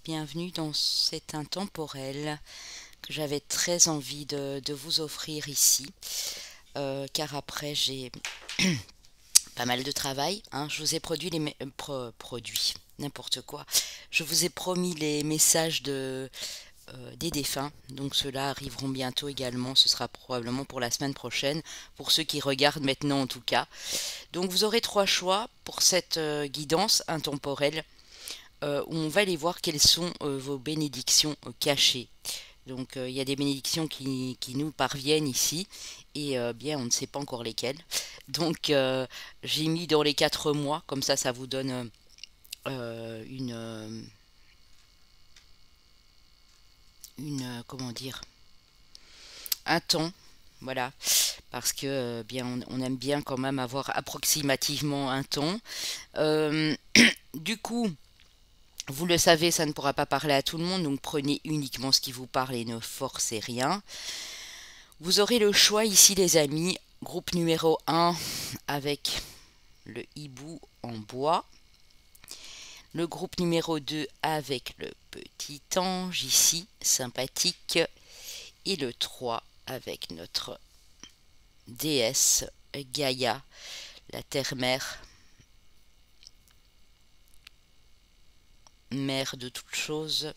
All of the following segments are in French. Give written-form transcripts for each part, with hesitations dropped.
bienvenue dans cet intemporel que j'avais très envie de vous offrir ici, car après j'ai pas mal de travail, hein. Je vous ai produit produit, n'importe quoi. Je vous ai promis les messages des défunts, donc ceux-là arriveront bientôt également, ce sera probablement pour la semaine prochaine, pour ceux qui regardent maintenant en tout cas. Donc vous aurez trois choix pour cette guidance intemporelle où on va aller voir quelles sont vos bénédictions cachées. Donc il y a des bénédictions qui nous parviennent ici et bien on ne sait pas encore lesquelles. Donc j'ai mis dans les 4 mois, comme ça vous donne comment dire, un temps. Voilà, parce que bien on aime bien quand même avoir approximativement un temps. Euh, du coup, vous le savez, ça ne pourra pas parler à tout le monde, donc prenez uniquement ce qui vous parle et ne forcez rien. Vous aurez le choix ici, les amis. Groupe numéro 1 avec le hibou en bois. Le groupe numéro 2 avec le petit ange ici, sympathique. Et le 3 avec notre déesse Gaïa, la terre-mère, mère de toutes choses,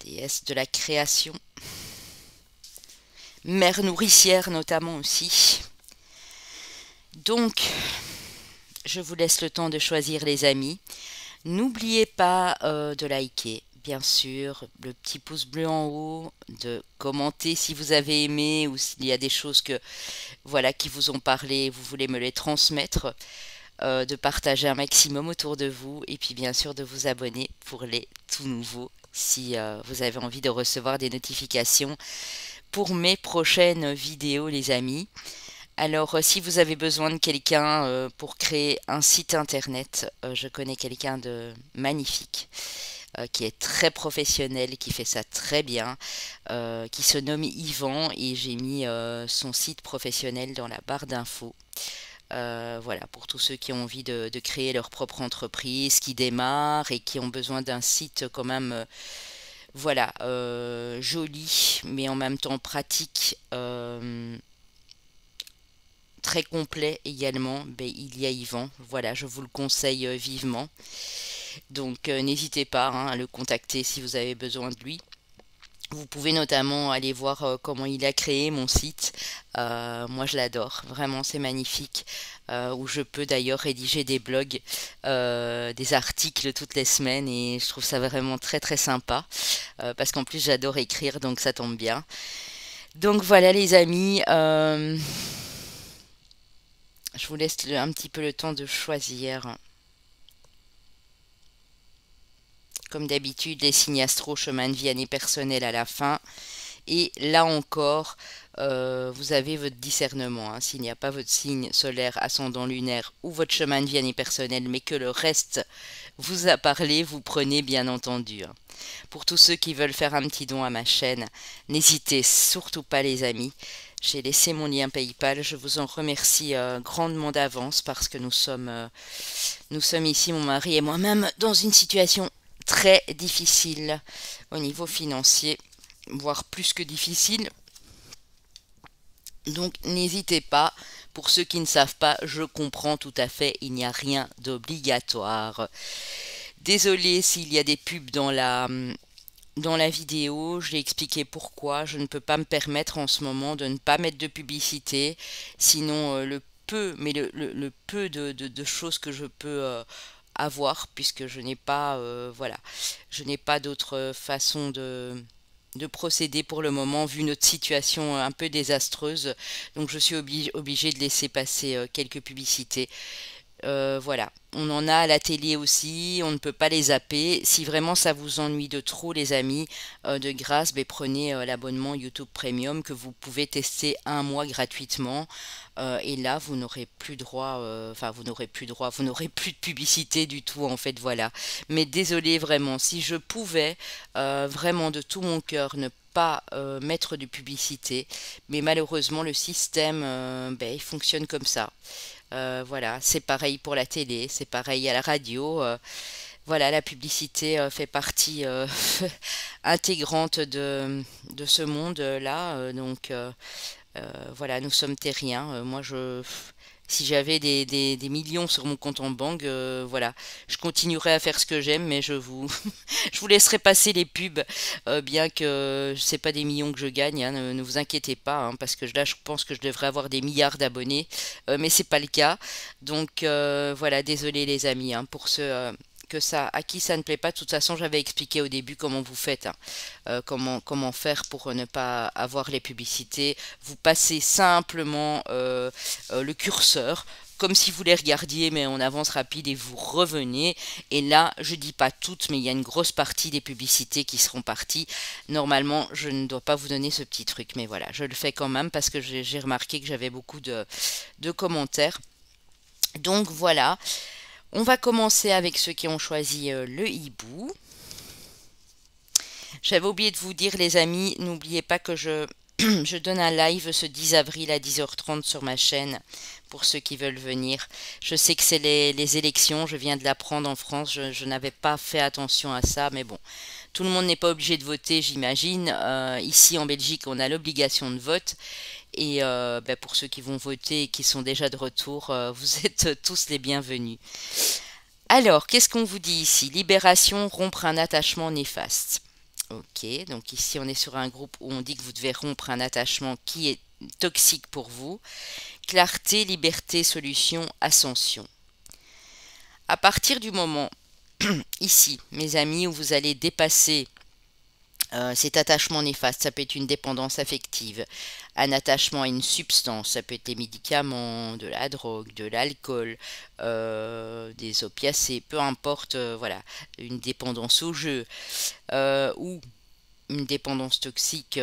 déesse de la création, mère nourricière notamment aussi. Donc, je vous laisse le temps de choisir, les amis. N'oubliez pas de liker, bien sûr, le petit pouce bleu en haut, de commenter si vous avez aimé ou s'il y a des choses qui vous ont parlé, vous voulez me les transmettre, de partager un maximum autour de vous et puis bien sûr de vous abonner pour les tout nouveaux si vous avez envie de recevoir des notifications pour mes prochaines vidéos, les amis. Alors, si vous avez besoin de quelqu'un pour créer un site internet, je connais quelqu'un de magnifique, qui est très professionnel, qui fait ça très bien, qui se nomme Yvan et j'ai mis son site professionnel dans la barre d'infos. Voilà, pour tous ceux qui ont envie de créer leur propre entreprise, qui démarrent et qui ont besoin d'un site quand même, joli, mais en même temps pratique. Très complet également, ben, il y a Yvan, voilà, je vous le conseille vivement. Donc n'hésitez pas hein, à le contacter si vous avez besoin de lui. Vous pouvez notamment aller voir comment il a créé mon site. Moi je l'adore, vraiment c'est magnifique. Où je peux d'ailleurs rédiger des blogs, des articles toutes les semaines et je trouve ça vraiment très très sympa. Parce qu'en plus j'adore écrire donc ça tombe bien. Donc voilà les amis. Je vous laisse un petit peu le temps de choisir. Comme d'habitude, les signes astro, chemin de vie, année personnelle à la fin. Et là encore, vous avez votre discernement. Hein. S'il n'y a pas votre signe solaire, ascendant lunaire ou votre chemin de vie, année personnelle, mais que le reste vous a parlé, vous prenez bien entendu. Hein. Pour tous ceux qui veulent faire un petit don à ma chaîne, n'hésitez surtout pas les amis. J'ai laissé mon lien PayPal, je vous en remercie grandement d'avance parce que nous sommes ici, mon mari et moi-même, dans une situation très difficile au niveau financier, voire plus que difficile. Donc n'hésitez pas, pour ceux qui ne savent pas, je comprends tout à fait, il n'y a rien d'obligatoire. Désolée s'il y a des pubs dans la vidéo, j'ai expliqué pourquoi. Je ne peux pas me permettre en ce moment de ne pas mettre de publicité. Sinon, le peu, mais le peu de choses que je peux avoir, puisque je n'ai pas, je n'ai pas d'autre façon de procéder pour le moment, vu notre situation un peu désastreuse. Donc, je suis obligée de laisser passer quelques publicités. Voilà, on en a à la télé aussi, on ne peut pas les zapper. Si vraiment ça vous ennuie de trop, les amis, de grâce, ben, prenez l'abonnement YouTube Premium que vous pouvez tester un mois gratuitement. Et là, vous n'aurez plus droit, vous n'aurez plus droit, vous n'aurez plus de publicité du tout, en fait, voilà. Mais désolé vraiment, si je pouvais vraiment de tout mon cœur ne pas mettre de publicité, mais malheureusement le système, ben, il fonctionne comme ça. Voilà, c'est pareil pour la télé, c'est pareil à la radio. Voilà, la publicité fait partie intégrante de ce monde-là. Voilà, nous sommes terriens. Si j'avais des millions sur mon compte en banque, voilà, je continuerais à faire ce que j'aime, mais je vous laisserai passer les pubs, bien que c'est pas des millions que je gagne, hein, ne vous inquiétez pas, hein, parce que là, je pense que je devrais avoir des milliards d'abonnés, mais c'est pas le cas. Donc voilà, désolé les amis, hein, pour ceux à qui ça ne plaît pas. De toute façon, j'avais expliqué au début comment vous faites, hein, comment faire pour ne pas avoir les publicités. Vous passez simplement le curseur comme si vous les regardiez mais en avance rapide et vous revenez et là je dis pas toutes mais il y a une grosse partie des publicités qui seront parties. Normalement je ne dois pas vous donner ce petit truc mais voilà je le fais quand même parce que j'ai remarqué que j'avais beaucoup de commentaires. Donc voilà, on va commencer avec ceux qui ont choisi le hibou. J'avais oublié de vous dire les amis, n'oubliez pas que je donne un live ce 10 avril à 10h30 sur ma chaîne pour ceux qui veulent venir. Je sais que c'est les élections, je viens de l'apprendre en France, je n'avais pas fait attention à ça, mais bon, tout le monde n'est pas obligé de voter, j'imagine. Ici en Belgique, on a l'obligation de vote. Et ben, pour ceux qui vont voter et qui sont déjà de retour, vous êtes tous les bienvenus. Alors, qu'est-ce qu'on vous dit ici? Libération, rompre un attachement néfaste. Ok, donc ici on est sur un groupe où on dit que vous devez rompre un attachement qui est toxique pour vous. Clarté, liberté, solution, ascension. À partir du moment, ici, mes amis, où vous allez dépasser cet attachement néfaste, ça peut être une dépendance affective, un attachement à une substance, ça peut être des médicaments, de la drogue, de l'alcool, des opiacés, peu importe, voilà, une dépendance au jeu, ou une dépendance toxique,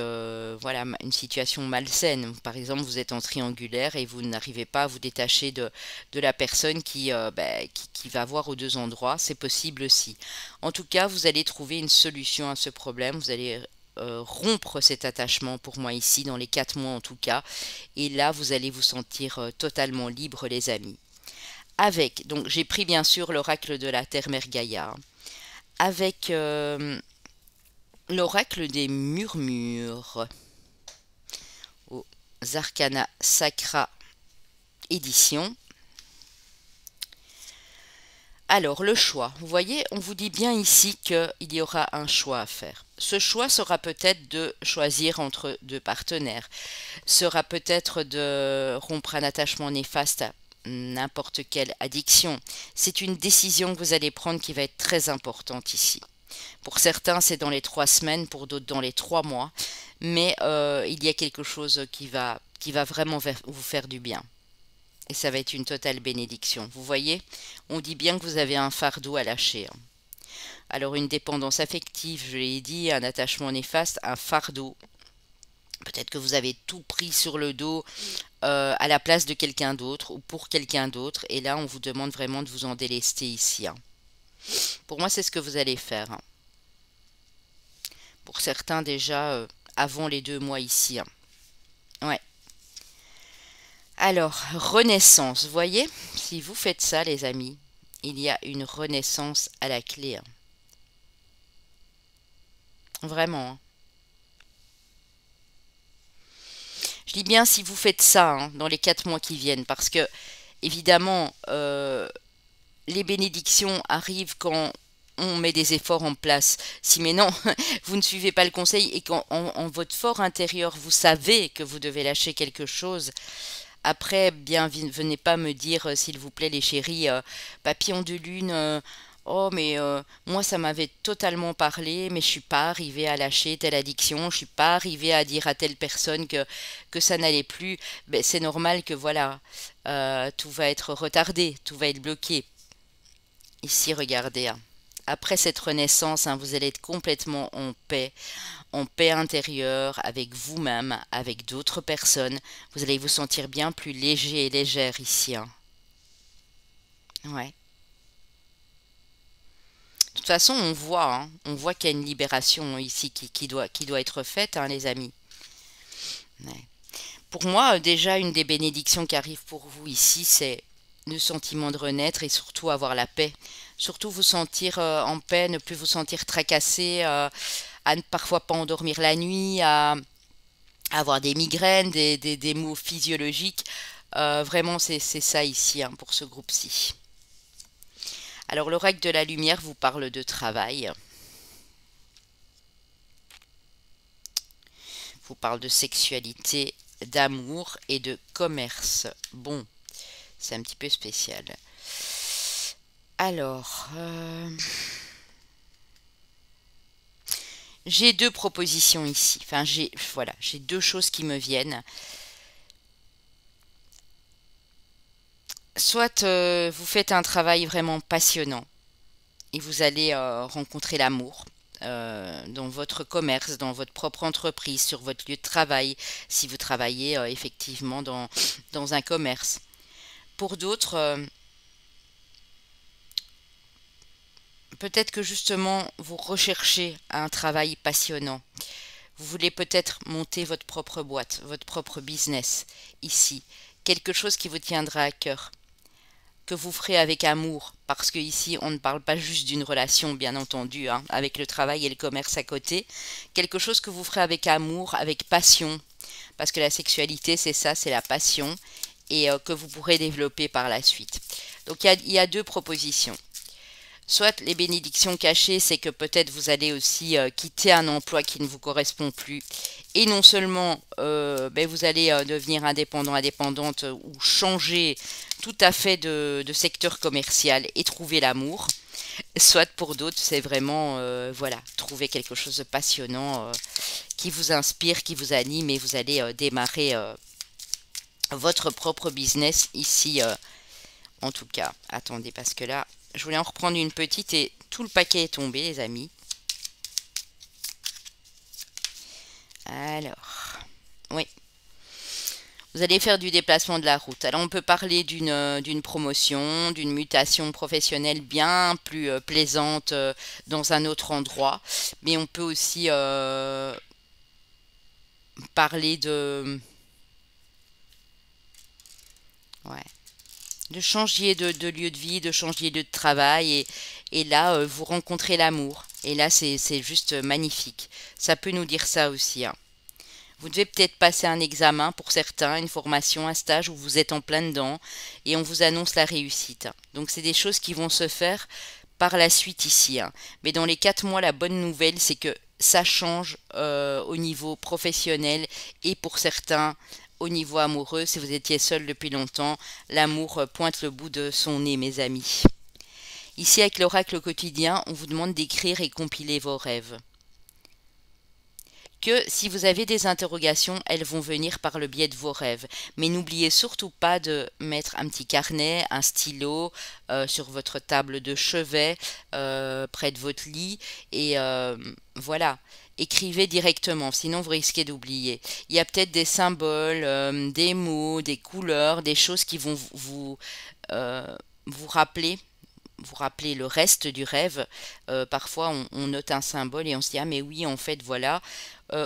voilà, une situation malsaine. Par exemple, vous êtes en triangulaire et vous n'arrivez pas à vous détacher de la personne qui va voir aux deux endroits. C'est possible aussi. En tout cas, vous allez trouver une solution à ce problème. Vous allez rompre cet attachement pour moi ici, dans les 4 mois en tout cas. Et là, vous allez vous sentir totalement libre, les amis. Donc j'ai pris bien sûr l'oracle de la Terre-Mère Gaïa. Avec l'oracle des murmures aux Arcana Sacra édition. Alors le choix, vous voyez, on vous dit bien ici qu'il y aura un choix à faire. Ce choix sera peut-être de choisir entre deux partenaires, sera peut-être de rompre un attachement néfaste à n'importe quelle addiction. C'est une décision que vous allez prendre qui va être très importante ici. Pour certains, c'est dans les 3 semaines, pour d'autres dans les 3 mois. Mais il y a quelque chose qui va vraiment vous faire du bien. Et ça va être une totale bénédiction. Vous voyez, on dit bien que vous avez un fardeau à lâcher. Alors une dépendance affective, je l'ai dit, un attachement néfaste, un fardeau. Peut-être que vous avez tout pris sur le dos à la place de quelqu'un d'autre ou pour quelqu'un d'autre. Et là, on vous demande vraiment de vous en délester ici. Pour moi, c'est ce que vous allez faire. Pour certains déjà avant les 2 mois ici. Ouais. Alors, renaissance. Vous voyez, si vous faites ça, les amis, il y a une renaissance à la clé. Vraiment. Je dis bien si vous faites ça dans les 4 mois qui viennent, parce que, évidemment, les bénédictions arrivent quand on met des efforts en place. Si maintenant vous ne suivez pas le conseil et qu'en en votre fort intérieur vous savez que vous devez lâcher quelque chose, après bien venez pas me dire s'il vous plaît les chéris, papillon de lune, oh mais moi ça m'avait totalement parlé mais je suis pas arrivée à lâcher telle addiction, je suis pas arrivée à dire à telle personne que ça n'allait plus. Ben, c'est normal que voilà, tout va être retardé, tout va être bloqué. Ici regardez. Après cette renaissance, vous allez être complètement en paix intérieure avec vous-même, avec d'autres personnes. Vous allez vous sentir bien plus léger et légère ici. Ouais. De toute façon, on voit qu'il y a une libération ici qui doit être faite, les amis. Ouais. Pour moi, déjà, une des bénédictions qui arrive pour vous ici, c'est le sentiment de renaître et surtout avoir la paix. Surtout vous sentir en paix, ne plus vous sentir tracassé, à ne parfois pas endormir la nuit, à avoir des migraines, des maux physiologiques. Vraiment, c'est ça ici hein, pour ce groupe-ci. Alors, l'oracle de la lumière vous parle de travail, vous parle de sexualité, d'amour et de commerce. Bon, c'est un petit peu spécial. Alors, j'ai deux propositions ici. Enfin, voilà, j'ai deux choses qui me viennent. Soit vous faites un travail vraiment passionnant et vous allez rencontrer l'amour dans votre commerce, dans votre propre entreprise, sur votre lieu de travail, si vous travaillez effectivement dans un commerce. Pour d'autres, peut-être que justement vous recherchez un travail passionnant. Vous voulez peut-être monter votre propre boîte, votre propre business ici, quelque chose qui vous tiendra à cœur, que vous ferez avec amour, parce que ici on ne parle pas juste d'une relation, bien entendu, hein, avec le travail et le commerce à côté, quelque chose que vous ferez avec amour, avec passion, parce que la sexualité c'est ça, c'est la passion, et que vous pourrez développer par la suite. Donc il y a deux propositions. Soit les bénédictions cachées, c'est que peut-être vous allez aussi quitter un emploi qui ne vous correspond plus. Et non seulement vous allez devenir indépendant, indépendante ou changer tout à fait de secteur commercial et trouver l'amour. Soit pour d'autres, c'est vraiment voilà, trouver quelque chose de passionnant qui vous inspire, qui vous anime et vous allez démarrer votre propre business ici. En tout cas, attendez parce que là... Je voulais en reprendre une petite et tout le paquet est tombé, les amis. Alors, oui. Vous allez faire du déplacement de la route. Alors, on peut parler d'une promotion, d'une mutation professionnelle bien plus plaisante dans un autre endroit. Mais on peut aussi parler Ouais. De changer de lieu de vie, de changer de lieu de travail et là vous rencontrez l'amour et là c'est juste magnifique. Ça peut nous dire ça aussi, hein. Vous devez peut-être passer un examen pour certains, une formation, un stage où vous êtes en plein dedans et on vous annonce la réussite. Donc c'est des choses qui vont se faire par la suite ici, hein. Mais dans les 4 mois, la bonne nouvelle c'est que ça change au niveau professionnel et pour certains au niveau amoureux. Si vous étiez seul depuis longtemps, l'amour pointe le bout de son nez, mes amis. Ici, avec l'oracle quotidien, on vous demande d'écrire et compiler vos rêves. Que si vous avez des interrogations, elles vont venir par le biais de vos rêves. Mais n'oubliez surtout pas de mettre un petit carnet, un stylo sur votre table de chevet, près de votre lit. Et voilà, écrivez directement, sinon vous risquez d'oublier. Il y a peut-être des symboles, des mots, des couleurs, des choses qui vont vous rappeler. Vous rappelez le reste du rêve. Parfois on note un symbole et on se dit ah mais oui en fait voilà.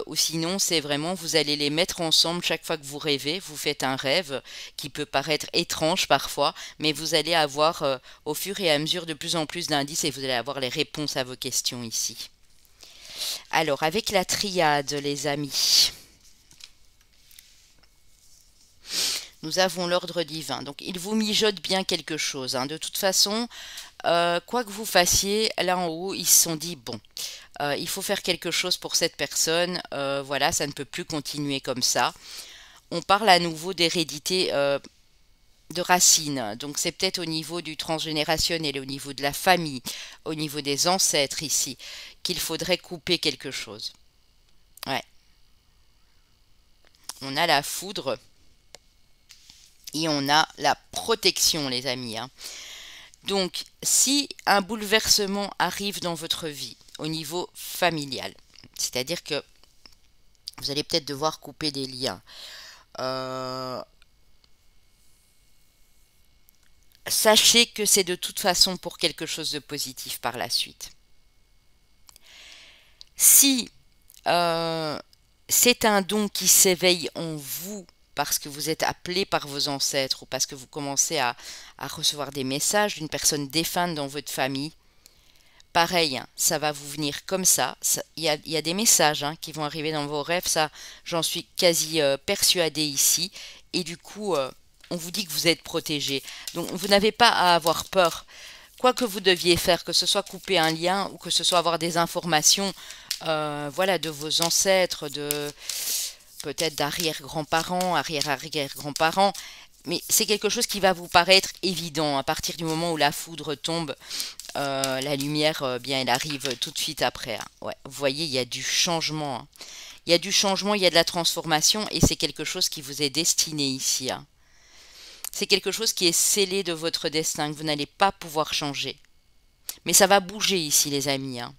Ou sinon c'est vraiment vous allez les mettre ensemble chaque fois que vous rêvez, vous faites un rêve qui peut paraître étrange parfois, mais vous allez avoir au fur et à mesure de plus en plus d'indices et vous allez avoir les réponses à vos questions ici. Alors avec la triade les amis, nous avons l'ordre divin. Donc, il vous mijote bien quelque chose, hein. De toute façon, quoi que vous fassiez, là en haut, ils se sont dit, bon, il faut faire quelque chose pour cette personne. Voilà, ça ne peut plus continuer comme ça. On parle à nouveau d'hérédité de racines. Donc, c'est peut-être au niveau du transgénérationnel, au niveau de la famille, au niveau des ancêtres ici, qu'il faudrait couper quelque chose. Ouais. On a la foudre. Et on a la protection, les amis, hein. Donc, si un bouleversement arrive dans votre vie au niveau familial, c'est-à-dire que vous allez peut-être devoir couper des liens, sachez que c'est de toute façon pour quelque chose de positif par la suite. Si c'est un don qui s'éveille en vous, parce que vous êtes appelé par vos ancêtres ou parce que vous commencez à recevoir des messages d'une personne défunte dans votre famille, pareil, hein, ça va vous venir comme ça. Il y a des messages hein, qui vont arriver dans vos rêves, ça j'en suis quasi persuadée ici. Et du coup, on vous dit que vous êtes protégé. Donc vous n'avez pas à avoir peur. Quoi que vous deviez faire, que ce soit couper un lien ou que ce soit avoir des informations voilà, de vos ancêtres, de peut-être d'arrière-grands-parents, arrière-arrière-grands-parents, mais c'est quelque chose qui va vous paraître évident à partir du moment où la foudre tombe. La lumière, bien, elle arrive tout de suite après. Hein. Ouais, vous voyez, il y a du changement. Hein. Il y a du changement, il y a de la transformation et c'est quelque chose qui vous est destiné ici. Hein. C'est quelque chose qui est scellé de votre destin, que vous n'allez pas pouvoir changer. Mais ça va bouger ici, les amis. Hein.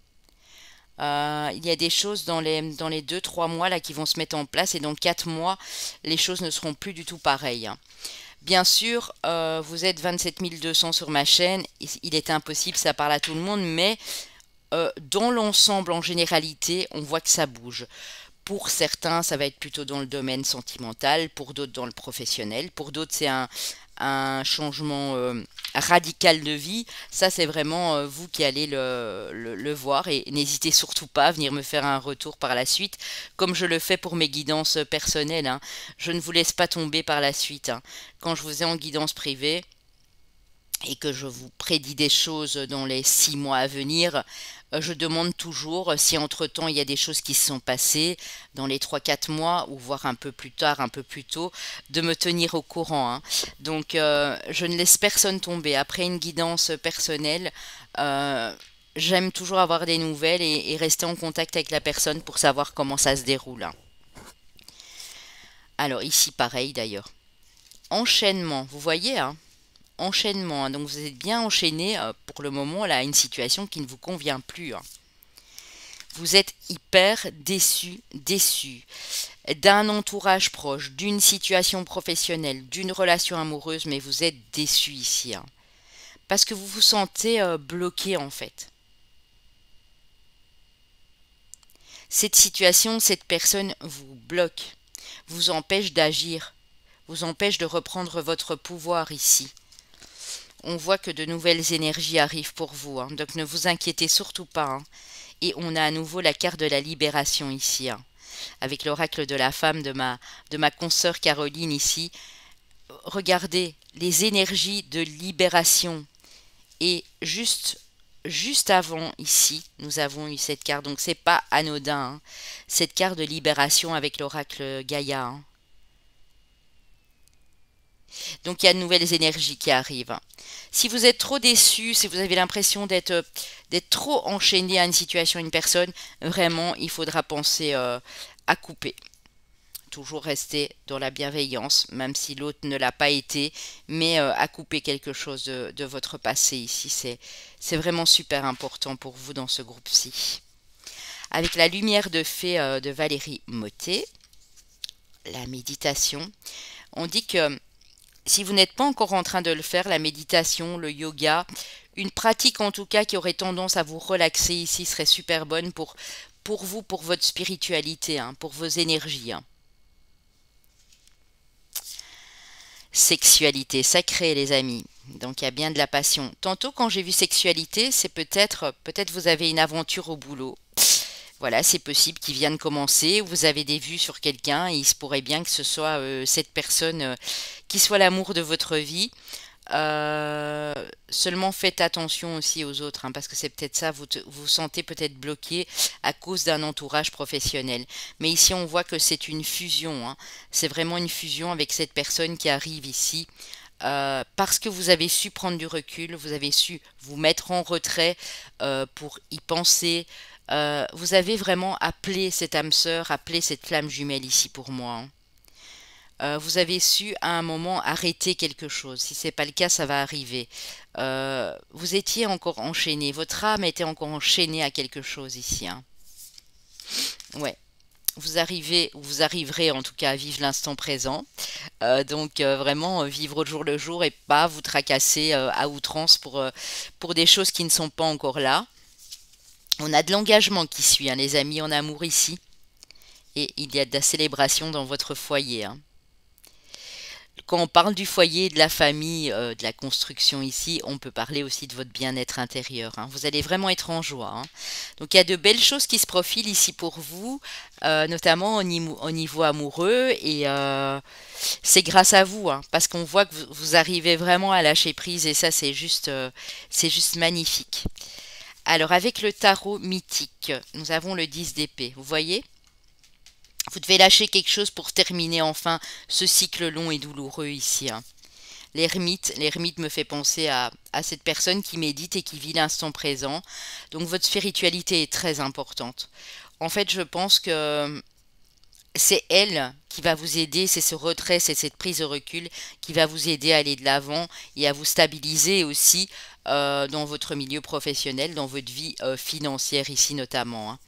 Il y a des choses dans les 2-3 mois là qui vont se mettre en place et dans 4 mois, les choses ne seront plus du tout pareilles. Hein. Bien sûr, vous êtes 27 200 sur ma chaîne, il est impossible, ça parle à tout le monde, mais dans l'ensemble, en généralité, on voit que ça bouge. Pour certains, ça va être plutôt dans le domaine sentimental, pour d'autres dans le professionnel, pour d'autres c'est un changement radical de vie. Ça c'est vraiment vous qui allez le voir et n'hésitez surtout pas à venir me faire un retour par la suite, comme je le fais pour mes guidances personnelles. Hein. Je ne vous laisse pas tomber par la suite. Hein. Quand je vous ai en guidance privée, et que je vous prédis des choses dans les 6 mois à venir, je demande toujours si entre-temps il y a des choses qui se sont passées dans les 3-4 mois ou voire un peu plus tard, un peu plus tôt, de me tenir au courant. Hein. Donc je ne laisse personne tomber. Après une guidance personnelle, j'aime toujours avoir des nouvelles et rester en contact avec la personne pour savoir comment ça se déroule. Hein. Alors ici pareil d'ailleurs. Enchaînement, vous voyez hein, enchaînement, hein. Donc vous êtes bien enchaîné pour le moment là à une situation qui ne vous convient plus. Hein. Vous êtes hyper déçu d'un entourage proche, d'une situation professionnelle, d'une relation amoureuse, mais vous êtes déçu ici. Hein. Parce que vous vous sentez bloqué en fait. Cette situation, cette personne vous bloque, vous empêche d'agir, vous empêche de reprendre votre pouvoir ici. On voit que de nouvelles énergies arrivent pour vous, hein, donc ne vous inquiétez surtout pas. Hein. Et on a à nouveau la carte de la libération ici, hein, avec l'oracle de la femme de ma consoeur Caroline ici. Regardez les énergies de libération. Et juste avant ici, nous avons eu cette carte, donc c'est pas anodin, hein, cette carte de libération avec l'oracle Gaïa. Hein. Donc il y a de nouvelles énergies qui arrivent. Si vous êtes trop déçu, si vous avez l'impression d'être trop enchaîné à une situation, à une personne, vraiment il faudra penser à couper. Toujours rester dans la bienveillance, même si l'autre ne l'a pas été, mais à couper quelque chose de votre passé ici. C'est vraiment super important pour vous dans ce groupe-ci. Avec la lumière de fée de Valérie Mottet, la méditation, on dit que si vous n'êtes pas encore en train de le faire, la méditation, le yoga, une pratique en tout cas qui aurait tendance à vous relaxer ici serait super bonne pour vous, pour votre spiritualité, hein, pour vos énergies. Hein. Sexualité sacrée les amis, donc il y a bien de la passion. Tantôt quand j'ai vu sexualité, c'est peut-être vous avez une aventure au boulot. Voilà, c'est possible qu'il vienne commencer, vous avez des vues sur quelqu'un et il se pourrait bien que ce soit cette personne qui soit l'amour de votre vie. Seulement faites attention aussi aux autres, hein, parce que c'est peut-être ça, vous vous sentez peut-être bloqué à cause d'un entourage professionnel. Mais ici on voit que c'est une fusion, hein. C'est vraiment une fusion avec cette personne qui arrive ici. Parce que vous avez su prendre du recul, vous avez su vous mettre en retrait pour y penser. Vous avez vraiment appelé cette âme sœur, appelé cette flamme jumelle ici pour moi. Hein. Vous avez su à un moment arrêter quelque chose. Si ce n'est pas le cas, ça va arriver. Vous étiez encore enchaîné. Votre âme était encore enchaînée à quelque chose ici. Hein. Ouais. Vous arrivez, ou vous arriverez en tout cas à vivre l'instant présent. Donc vraiment vivre au jour le jour et pas vous tracasser à outrance pour des choses qui ne sont pas encore là. On a de l'engagement qui suit, hein, les amis en amour ici. Et il y a de la célébration dans votre foyer. Hein. Quand on parle du foyer, de la famille, de la construction ici, on peut parler aussi de votre bien-être intérieur, hein. Vous allez vraiment être en joie, hein. Donc il y a de belles choses qui se profilent ici pour vous, notamment au niveau amoureux, et c'est grâce à vous, hein, parce qu'on voit que vous arrivez vraiment à lâcher prise, et ça c'est juste magnifique. Alors avec le tarot mythique, nous avons le 10 d'épée, vous voyez? Vous devez lâcher quelque chose pour terminer enfin ce cycle long et douloureux ici, hein. L'ermite me fait penser à cette personne qui médite et qui vit l'instant présent. Donc votre spiritualité est très importante. En fait, je pense que c'est elle qui va vous aider, c'est ce retrait, c'est cette prise de recul qui va vous aider à aller de l'avant et à vous stabiliser aussi dans votre milieu professionnel, dans votre vie financière ici notamment, hein.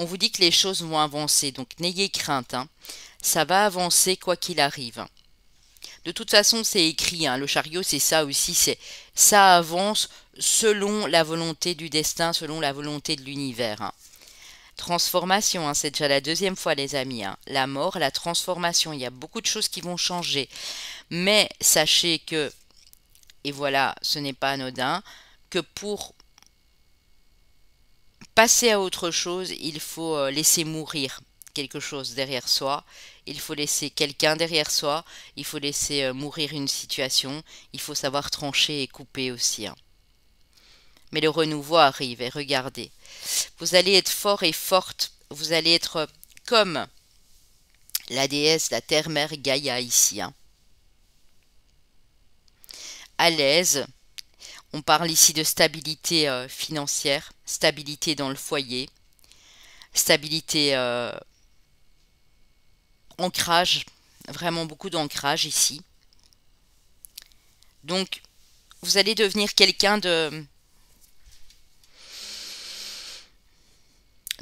On vous dit que les choses vont avancer, donc n'ayez crainte, hein. Ça va avancer quoi qu'il arrive. De toute façon, c'est écrit, hein, le chariot, c'est ça aussi, c'est ça avance selon la volonté du destin, selon la volonté de l'univers, hein. Transformation, hein, c'est déjà la deuxième fois, les amis, hein. La mort, la transformation, il y a beaucoup de choses qui vont changer. Mais sachez que, et voilà, ce n'est pas anodin, que pour passer à autre chose, il faut laisser mourir quelque chose derrière soi, il faut laisser quelqu'un derrière soi, il faut laisser mourir une situation, il faut savoir trancher et couper aussi, hein. Mais le renouveau arrive et regardez, vous allez être fort et forte, vous allez être comme la déesse, la terre-mère Gaïa ici, hein. À l'aise, on parle ici de stabilité financière, stabilité dans le foyer, stabilité ancrage, vraiment beaucoup d'ancrage ici. Donc, vous allez devenir quelqu'un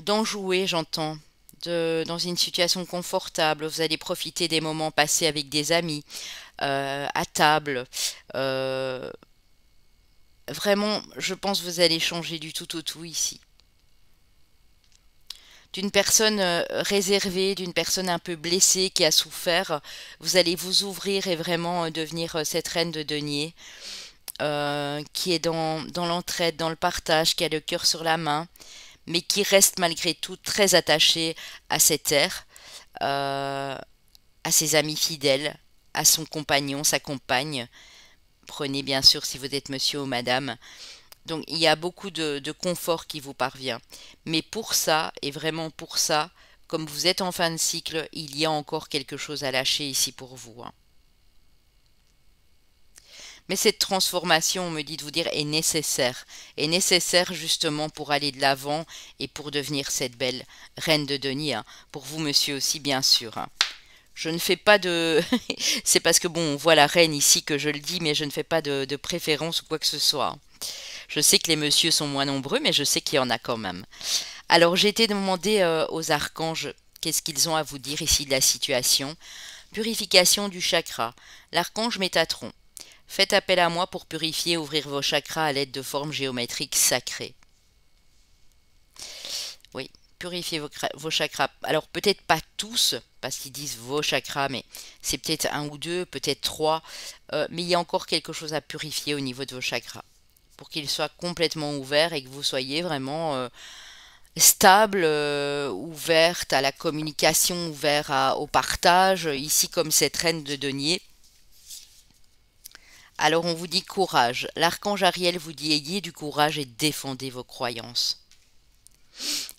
d'enjoué, j'entends, dans une situation confortable. Vous allez profiter des moments passés avec des amis, à table. euh, Vraiment, je pense que vous allez changer du tout au tout ici. D'une personne réservée, d'une personne un peu blessée qui a souffert, vous allez vous ouvrir et vraiment devenir cette reine de denier qui est dans l'entraide, dans le partage, qui a le cœur sur la main, mais qui reste malgré tout très attachée à cette terre, à ses amis fidèles, à son compagnon, sa compagne. Prenez bien sûr si vous êtes monsieur ou madame. Donc il y a beaucoup de confort qui vous parvient. Mais pour ça, et vraiment pour ça, comme vous êtes en fin de cycle, il y a encore quelque chose à lâcher ici pour vous, hein. Mais cette transformation, on me dit de vous dire, est nécessaire justement pour aller de l'avant et pour devenir cette belle reine de denier, hein. Pour vous, monsieur, aussi, bien sûr, hein. Je ne fais pas de... C'est parce que, bon, on voit la reine ici que je le dis, mais je ne fais pas de préférence ou quoi que ce soit, hein. Je sais que les messieurs sont moins nombreux, mais je sais qu'il y en a quand même. Alors, j'ai été demandé aux archanges qu'est-ce qu'ils ont à vous dire ici de la situation. Purification du chakra. L'archange Métatron. Faites appel à moi pour purifier et ouvrir vos chakras à l'aide de formes géométriques sacrées. Oui, purifier vos chakras. Alors peut-être pas tous, parce qu'ils disent vos chakras, mais c'est peut-être un ou deux, peut-être trois. Mais il y a encore quelque chose à purifier au niveau de vos chakras, pour qu'ils soient complètement ouverts et que vous soyez vraiment stable, ouverte à la communication, ouverte au partage, ici comme cette reine de denier. Alors on vous dit courage. L'archange Ariel vous dit ayez du courage et défendez vos croyances.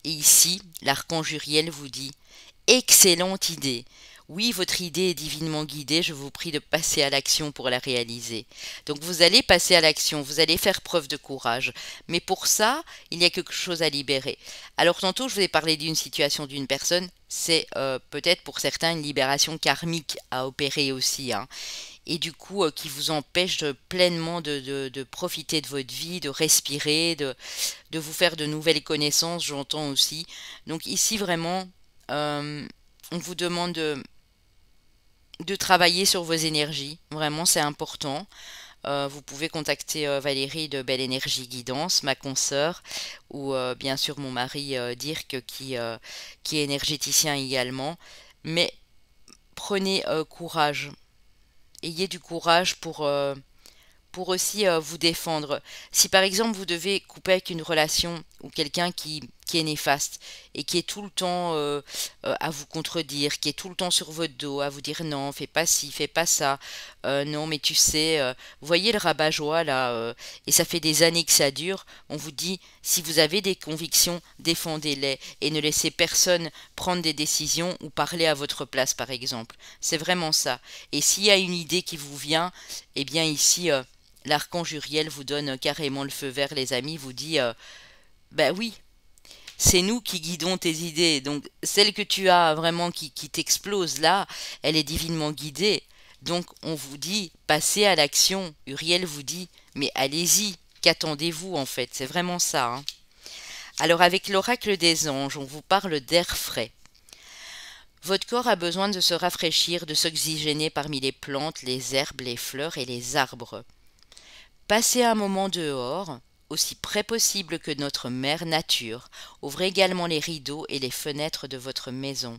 Et ici, l'archange Uriel vous dit excellente idée. Oui, votre idée est divinement guidée, je vous prie de passer à l'action pour la réaliser. Donc vous allez passer à l'action, vous allez faire preuve de courage. Mais pour ça, il y a quelque chose à libérer. Alors tantôt, je vous ai parlé d'une situation d'une personne, c'est peut-être pour certains une libération karmique à opérer aussi, hein. Et du coup qui vous empêche pleinement de profiter de votre vie, de respirer, de vous faire de nouvelles connaissances, j'entends aussi. Donc ici vraiment, on vous demande de travailler sur vos énergies, vraiment c'est important. Vous pouvez contacter Valérie de Belle Énergie Guidance, ma consoeur, ou bien sûr mon mari Dirk qui est énergéticien également. Mais prenez courage. ayez du courage pour aussi vous défendre. Si par exemple vous devez couper avec une relation ou quelqu'un qui est néfaste et qui est tout le temps à vous contredire, qui est tout le temps sur votre dos, à vous dire non, fais pas ci, fais pas ça, non mais tu sais, vous voyez le rabat-joie là, et ça fait des années que ça dure, on vous dit si vous avez des convictions, défendez-les et ne laissez personne prendre des décisions ou parler à votre place par exemple. C'est vraiment ça. Et s'il y a une idée qui vous vient, eh bien ici l'archange Uriel vous donne carrément le feu vert, les amis, vous dit ben oui, c'est nous qui guidons tes idées. Donc celle que tu as vraiment qui t'explose là, elle est divinement guidée. Donc on vous dit passez à l'action. Uriel vous dit mais allez-y, qu'attendez-vous en fait? C'est vraiment ça, hein. Alors avec l'oracle des anges, on vous parle d'air frais. Votre corps a besoin de se rafraîchir, de s'oxygéner parmi les plantes, les herbes, les fleurs et les arbres. Passez un moment dehors, aussi près possible que notre mère nature. Ouvrez également les rideaux et les fenêtres de votre maison.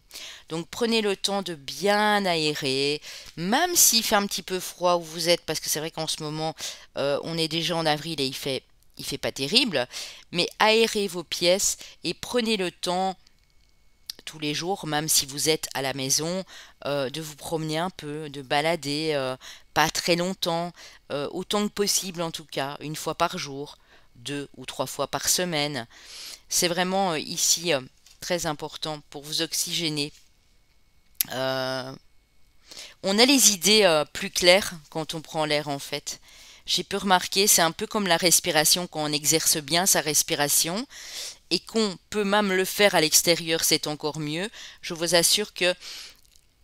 Donc prenez le temps de bien aérer, même s'il fait un petit peu froid où vous êtes, parce que c'est vrai qu'en ce moment, on est déjà en avril et il fait pas terrible, mais aérez vos pièces et prenez le temps tous les jours, même si vous êtes à la maison, de vous promener un peu, de balader, pas très longtemps, autant que possible en tout cas, une fois par jour, 2 ou 3 fois par semaine. C'est vraiment ici très important pour vous oxygéner. Euh, on a les idées plus claires quand on prend l'air en fait. J'ai pu remarquer, c'est un peu comme la respiration, quand on exerce bien sa respiration et qu'on peut même le faire à l'extérieur, c'est encore mieux. Je vous assure que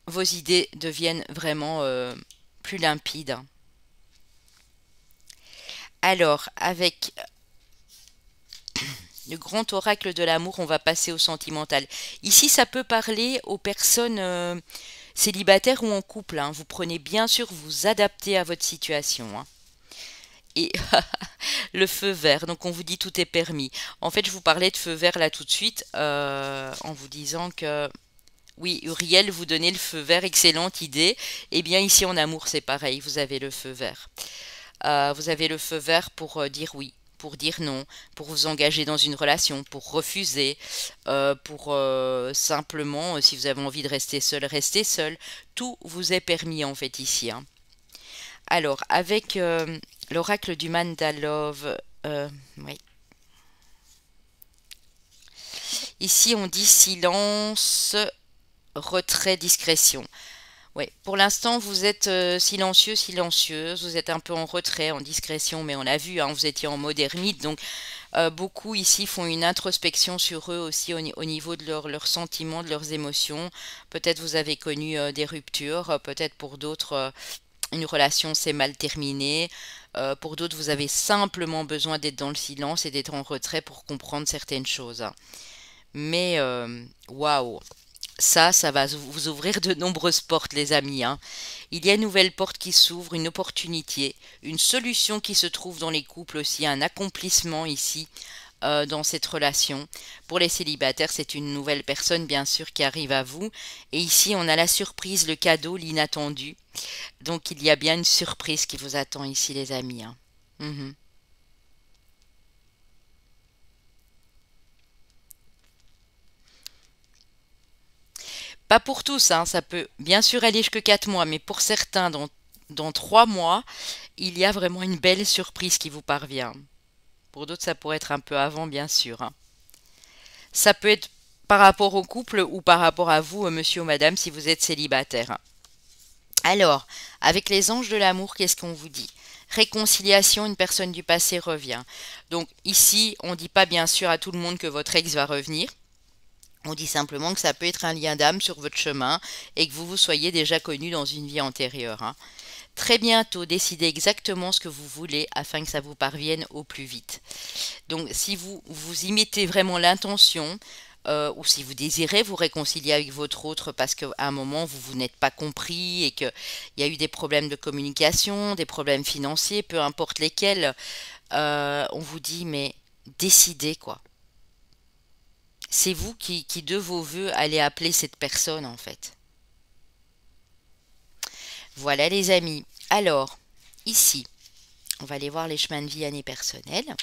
vos idées deviennent vraiment plus limpides. Alors, avec le grand oracle de l'amour, on va passer au sentimental. Ici, ça peut parler aux personnes célibataires ou en couple, hein. Vous prenez bien sûr, vous adaptez à votre situation, hein. Et le feu vert, donc on vous dit tout est permis. En fait, je vous parlais de feu vert là tout de suite en vous disant que oui, Uriel, vous donnez le feu vert, excellente idée. Eh bien, ici en amour, c'est pareil, vous avez le feu vert. Vous avez le feu vert pour dire oui, pour dire non, pour vous engager dans une relation, pour refuser, pour simplement, si vous avez envie de rester seul, rester seul. Tout vous est permis en fait ici, hein. Alors, avec l'oracle du Mandalove, oui. Ici, on dit silence, retrait, discrétion. Ouais, pour l'instant, vous êtes silencieux, silencieuse, vous êtes un peu en retrait, en discrétion, mais on l'a vu, hein, vous étiez en mode ermite, donc beaucoup ici font une introspection sur eux aussi au niveau de leurs sentiments, de leurs émotions. Peut-être vous avez connu des ruptures, peut-être pour d'autres, une relation s'est mal terminée, pour d'autres, vous avez simplement besoin d'être dans le silence et d'être en retrait pour comprendre certaines choses, hein. Mais waouh! Ça va vous ouvrir de nombreuses portes, les amis, hein. Il y a une nouvelle porte qui s'ouvre, une opportunité, une solution qui se trouve dans les couples aussi, un accomplissement ici dans cette relation. Pour les célibataires, c'est une nouvelle personne, bien sûr, qui arrive à vous. Et ici, on a la surprise, le cadeau, l'inattendu. Donc, il y a bien une surprise qui vous attend ici, les amis, hein. Mhm. Pas pour tous, hein, ça peut bien sûr aller jusque 4 mois, mais pour certains, dans 3 mois, il y a vraiment une belle surprise qui vous parvient. Pour d'autres, ça pourrait être un peu avant, bien sûr, hein. Ça peut être par rapport au couple ou par rapport à vous, monsieur ou madame, si vous êtes célibataire, hein. Alors, avec les anges de l'amour, qu'est-ce qu'on vous dit? Réconciliation, une personne du passé revient. Donc ici, on ne dit pas bien sûr à tout le monde que votre ex va revenir. On dit simplement que ça peut être un lien d'âme sur votre chemin et que vous vous soyez déjà connu dans une vie antérieure, hein. Très bientôt, décidez exactement ce que vous voulez afin que ça vous parvienne au plus vite. Donc, si vous y mettez vraiment l'intention, ou si vous désirez vous réconcilier avec votre autre parce qu'à un moment vous n'êtes pas compris et qu'il y a eu des problèmes de communication, des problèmes financiers, peu importe lesquels, on vous dit mais décidez quoi. C'est vous qui de vos voeux allez appeler cette personne en fait. Voilà les amis. Alors, ici, on va aller voir les chemins de vie année personnelle.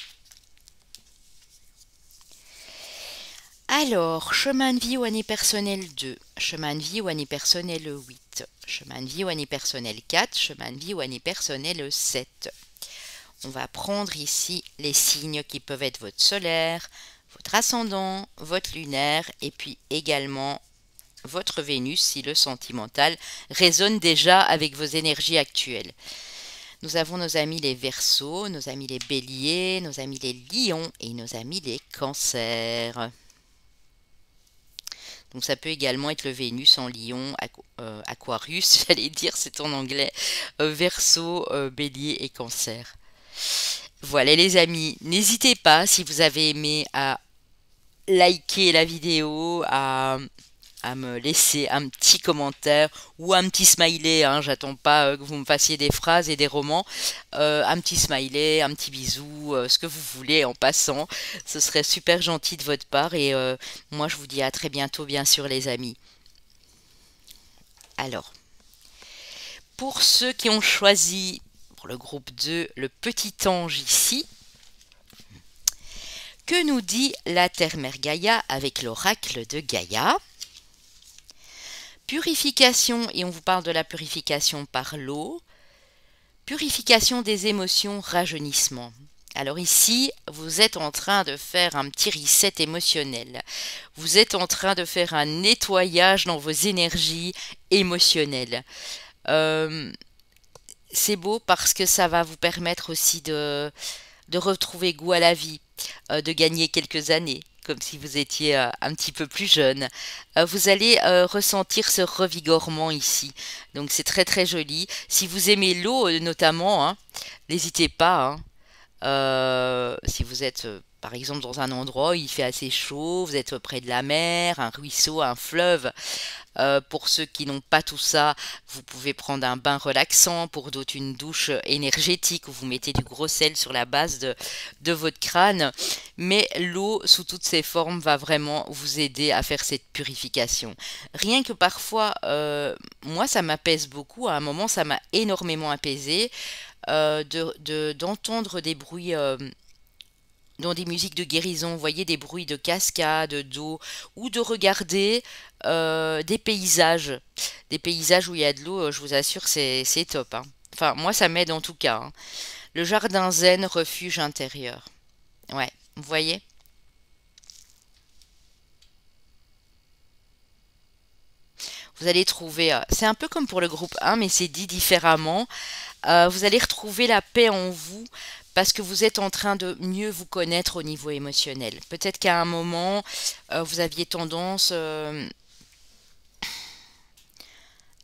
Alors, chemin de vie ou année personnelle 2, chemin de vie ou année personnelle 8, chemin de vie ou année personnelle 4, chemin de vie ou année personnelle 7. On va prendre ici les signes qui peuvent être votre solaire, votre ascendant, votre lunaire et puis également votre Vénus si le sentimental résonne déjà avec vos énergies actuelles. Nous avons nos amis les Verseaux, nos amis les Béliers, nos amis les Lions et nos amis les Cancers. Donc ça peut également être le Vénus en Lion, Aquarius, j'allais dire, c'est en anglais, Verseau, Bélier et Cancer. Voilà les amis, n'hésitez pas si vous avez aimé à liker la vidéo, à me laisser un petit commentaire ou un petit smiley, hein, j'attends pas que vous me fassiez des phrases et des romans, un petit smiley, un petit bisou, ce que vous voulez en passant, ce serait super gentil de votre part et moi je vous dis à très bientôt bien sûr les amis. Alors, pour ceux qui ont choisi pour le groupe 2 le petit ange ici, que nous dit la Terre-Mère Gaïa avec l'oracle de Gaïa? Purification, et on vous parle de la purification par l'eau. Purification des émotions, rajeunissement. Alors ici, vous êtes en train de faire un petit reset émotionnel. Vous êtes en train de faire un nettoyage dans vos énergies émotionnelles. C'est beau parce que ça va vous permettre aussi de retrouver goût à la vie, de gagner quelques années, comme si vous étiez un petit peu plus jeune. Vous allez ressentir ce revigorement ici. Donc c'est très très joli. Si vous aimez l'eau notamment, hein, n'hésitez pas. Hein. Si vous êtes par exemple dans un endroit où il fait assez chaud, vous êtes près de la mer, un ruisseau, un fleuve. Pour ceux qui n'ont pas tout ça, vous pouvez prendre un bain relaxant, pour d'autres une douche énergétique où vous mettez du gros sel sur la base de votre crâne. Mais l'eau sous toutes ses formes va vraiment vous aider à faire cette purification. Rien que parfois, moi ça m'apaise beaucoup, à un moment ça m'a énormément apaisé d'entendre des bruits dans des musiques de guérison, vous voyez des bruits de cascade, d'eau, ou de regarder des paysages où il y a de l'eau, je vous assure, c'est top. Hein. Enfin, moi, ça m'aide en tout cas. Hein. Le jardin zen, refuge intérieur. Ouais, vous voyez? Vous allez trouver, c'est un peu comme pour le groupe 1, mais c'est dit différemment. Vous allez retrouver la paix en vous parce que vous êtes en train de mieux vous connaître au niveau émotionnel. Peut-être qu'à un moment, vous aviez tendance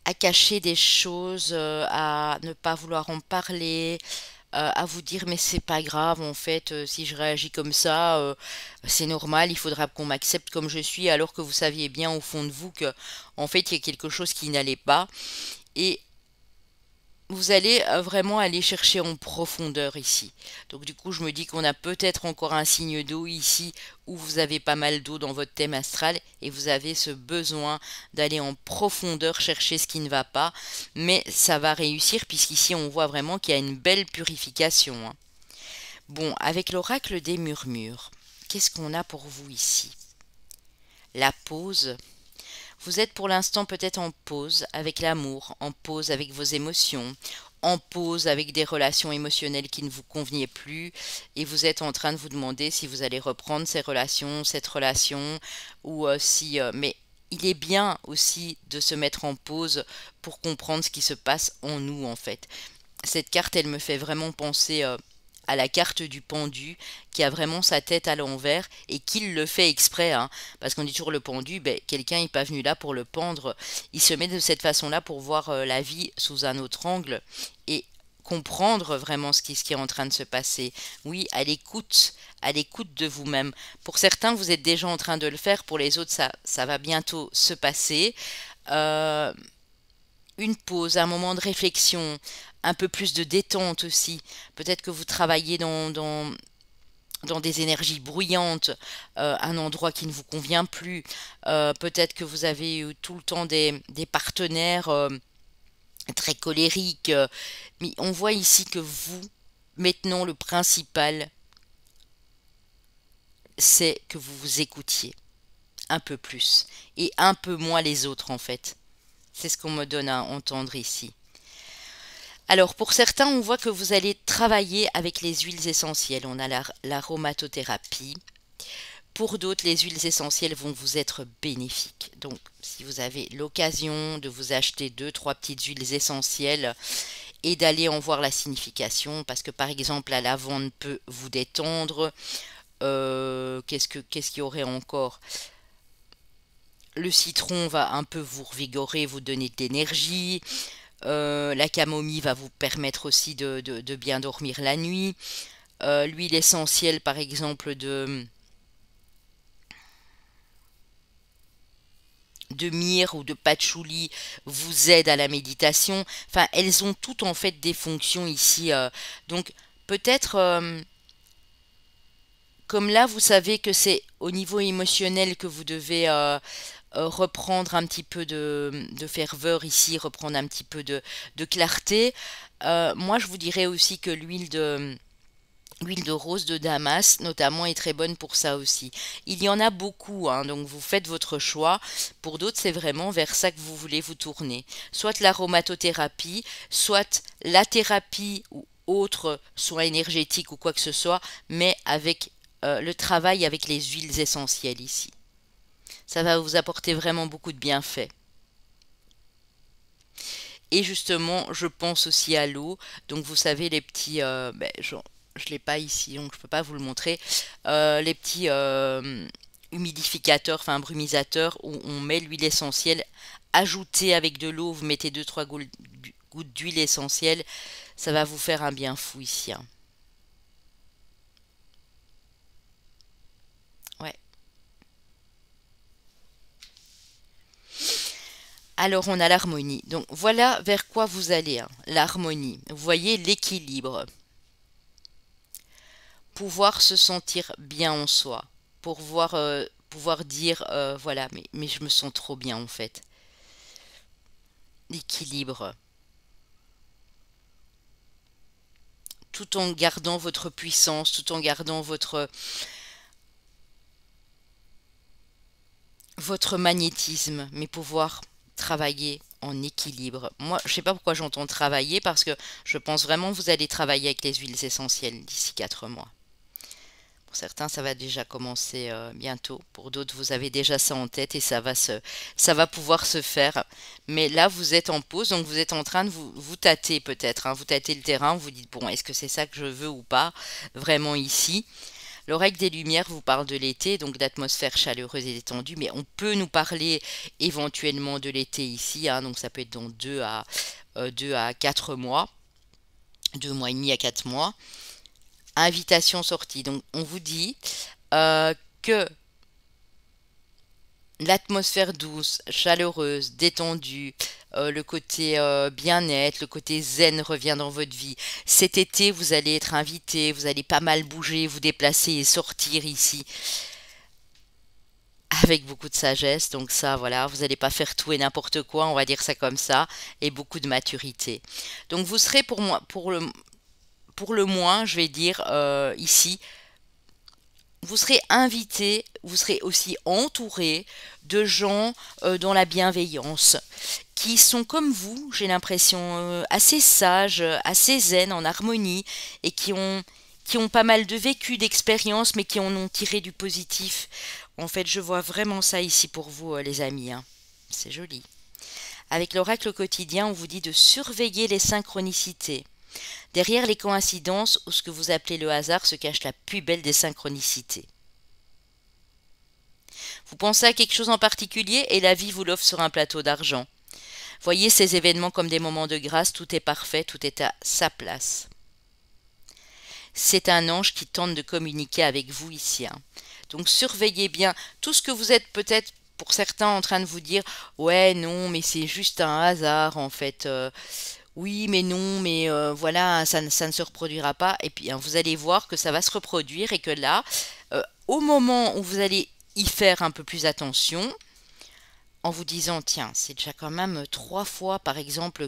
à cacher des choses, à ne pas vouloir en parler, à vous dire mais c'est pas grave en fait, si je réagis comme ça, c'est normal, il faudra qu'on m'accepte comme je suis, alors que vous saviez bien au fond de vous que en fait il y a quelque chose qui n'allait pas. Et vous allez vraiment aller chercher en profondeur ici. Donc du coup, je me dis qu'on a peut-être encore un signe d'eau ici où vous avez pas mal d'eau dans votre thème astral et vous avez ce besoin d'aller en profondeur chercher ce qui ne va pas. Mais ça va réussir puisqu'ici, on voit vraiment qu'il y a une belle purification. Hein. Bon, avec l'oracle des murmures, qu'est-ce qu'on a pour vous ici? La pause. Vous êtes pour l'instant peut-être en pause avec l'amour, en pause avec vos émotions, en pause avec des relations émotionnelles qui ne vous convenaient plus et vous êtes en train de vous demander si vous allez reprendre ces relations, cette relation ou si... mais il est bien aussi de se mettre en pause pour comprendre ce qui se passe en nous en fait. Cette carte, elle me fait vraiment penser à la carte du pendu qui a vraiment sa tête à l'envers et qui le fait exprès. Hein, parce qu'on dit toujours le pendu, ben, quelqu'un n'est pas venu là pour le pendre. Il se met de cette façon-là pour voir la vie sous un autre angle et comprendre vraiment ce qui est en train de se passer. Oui, à l'écoute de vous-même. Pour certains, vous êtes déjà en train de le faire. Pour les autres, ça va bientôt se passer. Euh, une pause, un moment de réflexion, un peu plus de détente aussi. Peut-être que vous travaillez dans des énergies bruyantes, un endroit qui ne vous convient plus. Peut-être que vous avez eu tout le temps des partenaires très colérique. Mais on voit ici que vous, maintenant, le principal, c'est que vous vous écoutiez un peu plus et un peu moins les autres en fait. C'est ce qu'on me donne à entendre ici. Alors pour certains, on voit que vous allez travailler avec les huiles essentielles. On a l'aromatothérapie. Pour d'autres, les huiles essentielles vont vous être bénéfiques. Donc si vous avez l'occasion de vous acheter 2-3 petites huiles essentielles et d'aller en voir la signification, parce que par exemple la lavande peut vous détendre. Qu'est-ce qu'il y aurait encore? Le citron va un peu vous revigorer, vous donner de l'énergie. La camomille va vous permettre aussi de bien dormir la nuit. L'huile essentielle, par exemple, de myrrhe ou de patchouli vous aide à la méditation. Enfin, elles ont toutes en fait des fonctions ici. Donc, peut-être, comme là, vous savez que c'est au niveau émotionnel que vous devez reprendre un petit peu de ferveur ici, reprendre un petit peu de clarté. Moi, je vous dirais aussi que l'huile de rose de Damas, notamment, est très bonne pour ça aussi. Il y en a beaucoup, hein, donc vous faites votre choix. Pour d'autres, c'est vraiment vers ça que vous voulez vous tourner. Soit l'aromatothérapie, soit la thérapie ou autre, soit énergétique ou quoi que ce soit, mais avec le travail avec les huiles essentielles ici. Ça va vous apporter vraiment beaucoup de bienfaits. Et justement, je pense aussi à l'eau. Donc vous savez, les petits... je ne l'ai pas ici, donc je ne peux pas vous le montrer. Les petits humidificateurs, enfin brumisateurs, où on met l'huile essentielle ajoutée avec de l'eau. Vous mettez 2-3 gouttes d'huile essentielle. Ça va vous faire un bien fou ici, hein. Ouais. Alors on a l'harmonie. Donc voilà vers quoi vous allez, hein. L'harmonie. Vous voyez l'équilibre. Pouvoir se sentir bien en soi. Pouvoir dire voilà, mais je me sens trop bien en fait. L'équilibre. Tout en gardant votre puissance, tout en gardant votre magnétisme, mais pouvoir travailler en équilibre. Moi, je ne sais pas pourquoi j'entends travailler, parce que je pense vraiment que vous allez travailler avec les huiles essentielles d'ici 4 mois. Pour certains, ça va déjà commencer bientôt. Pour d'autres, vous avez déjà ça en tête et ça va pouvoir se faire. Mais là, vous êtes en pause, donc vous êtes en train de vous tâter peut-être, hein. Vous tâtez le terrain, vous dites, bon, est-ce que c'est ça que je veux ou pas, vraiment ici. L'oracle des Lumières vous parle de l'été, donc d'atmosphère chaleureuse et détendue, mais on peut nous parler éventuellement de l'été ici, hein, donc ça peut être dans 2 à 4 mois, 2 mois et demi à 4 mois. Invitation sortie, donc on vous dit que l'atmosphère douce, chaleureuse, détendue, le côté bien-être, le côté zen revient dans votre vie. Cet été, vous allez être invité, vous allez pas mal bouger, vous déplacer et sortir ici avec beaucoup de sagesse. Donc ça, voilà, vous n'allez pas faire tout et n'importe quoi, on va dire ça comme ça, et beaucoup de maturité. Donc vous serez pour moi, pour le moins, je vais dire ici, vous serez invité, vous serez aussi entouré de gens dans la bienveillance, qui sont comme vous, j'ai l'impression, assez sages, assez zen, en harmonie, et qui ont pas mal de vécu, d'expérience, mais qui en ont tiré du positif. En fait, je vois vraiment ça ici pour vous, les amis, hein. C'est joli. Avec l'oracle quotidien, on vous dit de surveiller les synchronicités. Derrière les coïncidences ou ce que vous appelez le hasard se cache la plus belle des synchronicités. Vous pensez à quelque chose en particulier et la vie vous l'offre sur un plateau d'argent. Voyez ces événements comme des moments de grâce, tout est parfait, tout est à sa place. C'est un ange qui tente de communiquer avec vous ici, hein. Donc surveillez bien tout ce que vous êtes peut-être pour certains en train de vous dire « Ouais, non, mais c'est juste un hasard en fait. Oui, mais non, mais voilà, ça ne se reproduira pas. » Et puis hein, vous allez voir que ça va se reproduire et que là, au moment où vous allez y faire un peu plus attention, en vous disant, tiens, c'est déjà quand même 3 fois, par exemple,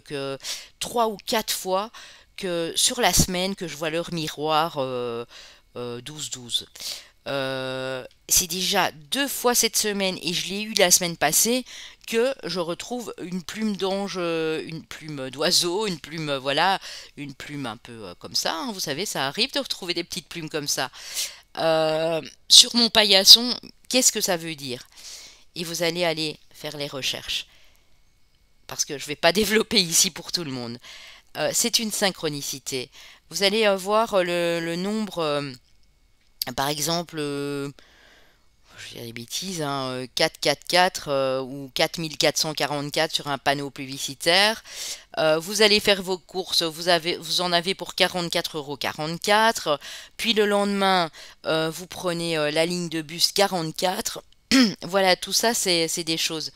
3 ou 4 fois que sur la semaine que je vois leur miroir 12-12. C'est déjà 2 fois cette semaine, et je l'ai eu la semaine passée, que je retrouve une plume d'ange, une plume d'oiseau, une plume, voilà, une plume un peu comme ça, hein, vous savez, ça arrive de retrouver des petites plumes comme ça. Euh, sur mon paillasson, qu'est-ce que ça veut dire? Et vous allez aller faire les recherches, parce que je ne vais pas développer ici pour tout le monde. C'est une synchronicité. Vous allez voir le nombre, par exemple, je vais dire des bêtises, hein, 444 ou 4444 sur un panneau publicitaire. Vous allez faire vos courses, vous en avez pour 44,44 €. Puis le lendemain, vous prenez la ligne de bus 44. Voilà, tout ça, c'est des choses.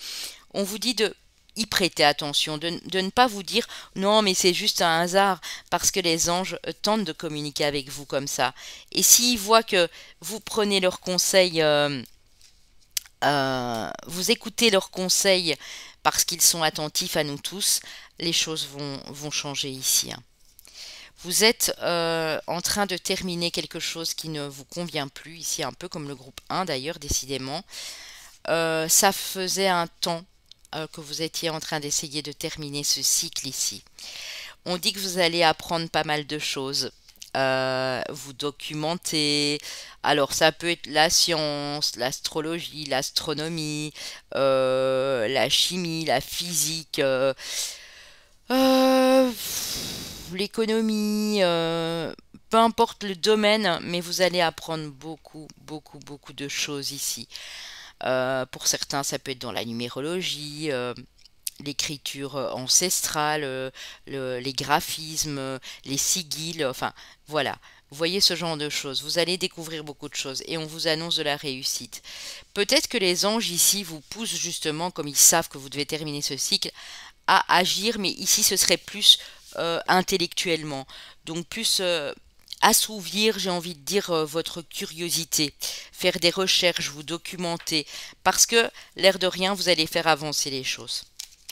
On vous dit de y prêter attention, de ne pas vous dire non, mais c'est juste un hasard, parce que les anges tentent de communiquer avec vous comme ça. Et s'ils voient que vous prenez leurs conseils, vous écoutez leurs conseils parce qu'ils sont attentifs à nous tous, les choses vont changer ici, hein. Vous êtes en train de terminer quelque chose qui ne vous convient plus, ici un peu comme le groupe 1 d'ailleurs, décidément. Ça faisait un temps que vous étiez en train d'essayer de terminer ce cycle ici. On dit que vous allez apprendre pas mal de choses, vous documenter. Alors ça peut être la science, l'astrologie, l'astronomie, la chimie, la physique, euh, l'économie, peu importe le domaine, mais vous allez apprendre beaucoup, beaucoup, beaucoup de choses ici. Pour certains, ça peut être dans la numérologie, l'écriture ancestrale, les graphismes, les sigils, enfin voilà. Vous voyez ce genre de choses. Vous allez découvrir beaucoup de choses, et on vous annonce de la réussite. Peut-être que les anges ici vous poussent justement, comme ils savent que vous devez terminer ce cycle, à agir, mais ici ce serait plus intellectuellement. Donc plus assouvir, j'ai envie de dire, votre curiosité, faire des recherches, vous documenter, parce que l'air de rien, vous allez faire avancer les choses.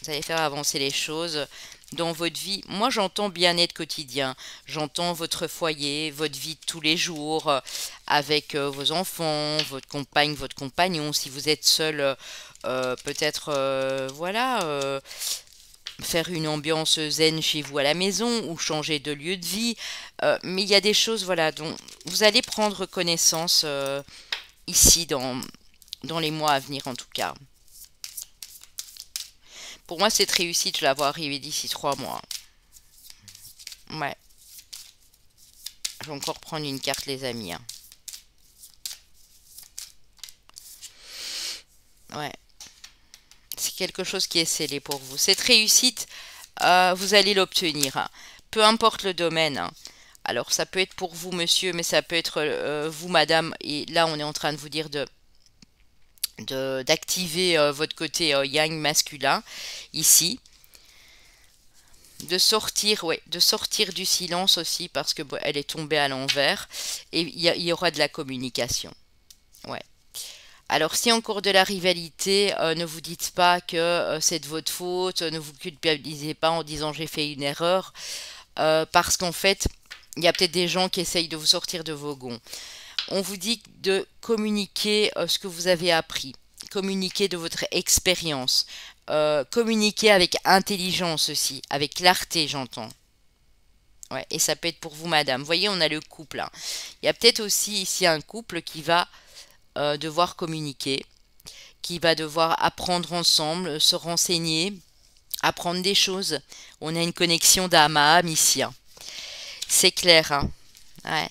Vous allez faire avancer les choses dans votre vie. Moi, j'entends bien-être quotidien. J'entends votre foyer, votre vie de tous les jours, avec vos enfants, votre compagne, votre compagnon. Si vous êtes seul, peut-être, voilà, faire une ambiance zen chez vous à la maison, ou changer de lieu de vie. Mais il y a des choses, voilà, dont vous allez prendre connaissance ici dans les mois à venir, en tout cas. Pour moi, cette réussite, je la vois arriver d'ici 3 mois. Ouais. Je vais encore prendre une carte, les amis, hein. Ouais. C'est quelque chose qui est scellé pour vous. Cette réussite, vous allez l'obtenir, hein. Peu importe le domaine, hein. Alors, ça peut être pour vous, monsieur, mais ça peut être vous, madame. Et là, on est en train de vous dire d'activer votre côté yang masculin, ici. De sortir, ouais, de sortir du silence aussi, parce que bon, elle est tombée à l'envers, et il y aura de la communication. Ouais. Alors, si encore de la rivalité, ne vous dites pas que c'est de votre faute, ne vous culpabilisez pas en disant j'ai fait une erreur, parce qu'en fait, il y a peut-être des gens qui essayent de vous sortir de vos gonds. On vous dit de communiquer ce que vous avez appris, communiquer de votre expérience, communiquer avec intelligence aussi, avec clarté, j'entends. Ouais, et ça peut être pour vous, madame. Vous voyez, on a le couple, hein. Il y a peut-être aussi ici un couple qui va devoir communiquer, qui va devoir apprendre ensemble, se renseigner, apprendre des choses. On a une connexion d'âme à âme ici, hein. C'est clair, hein. Ouais.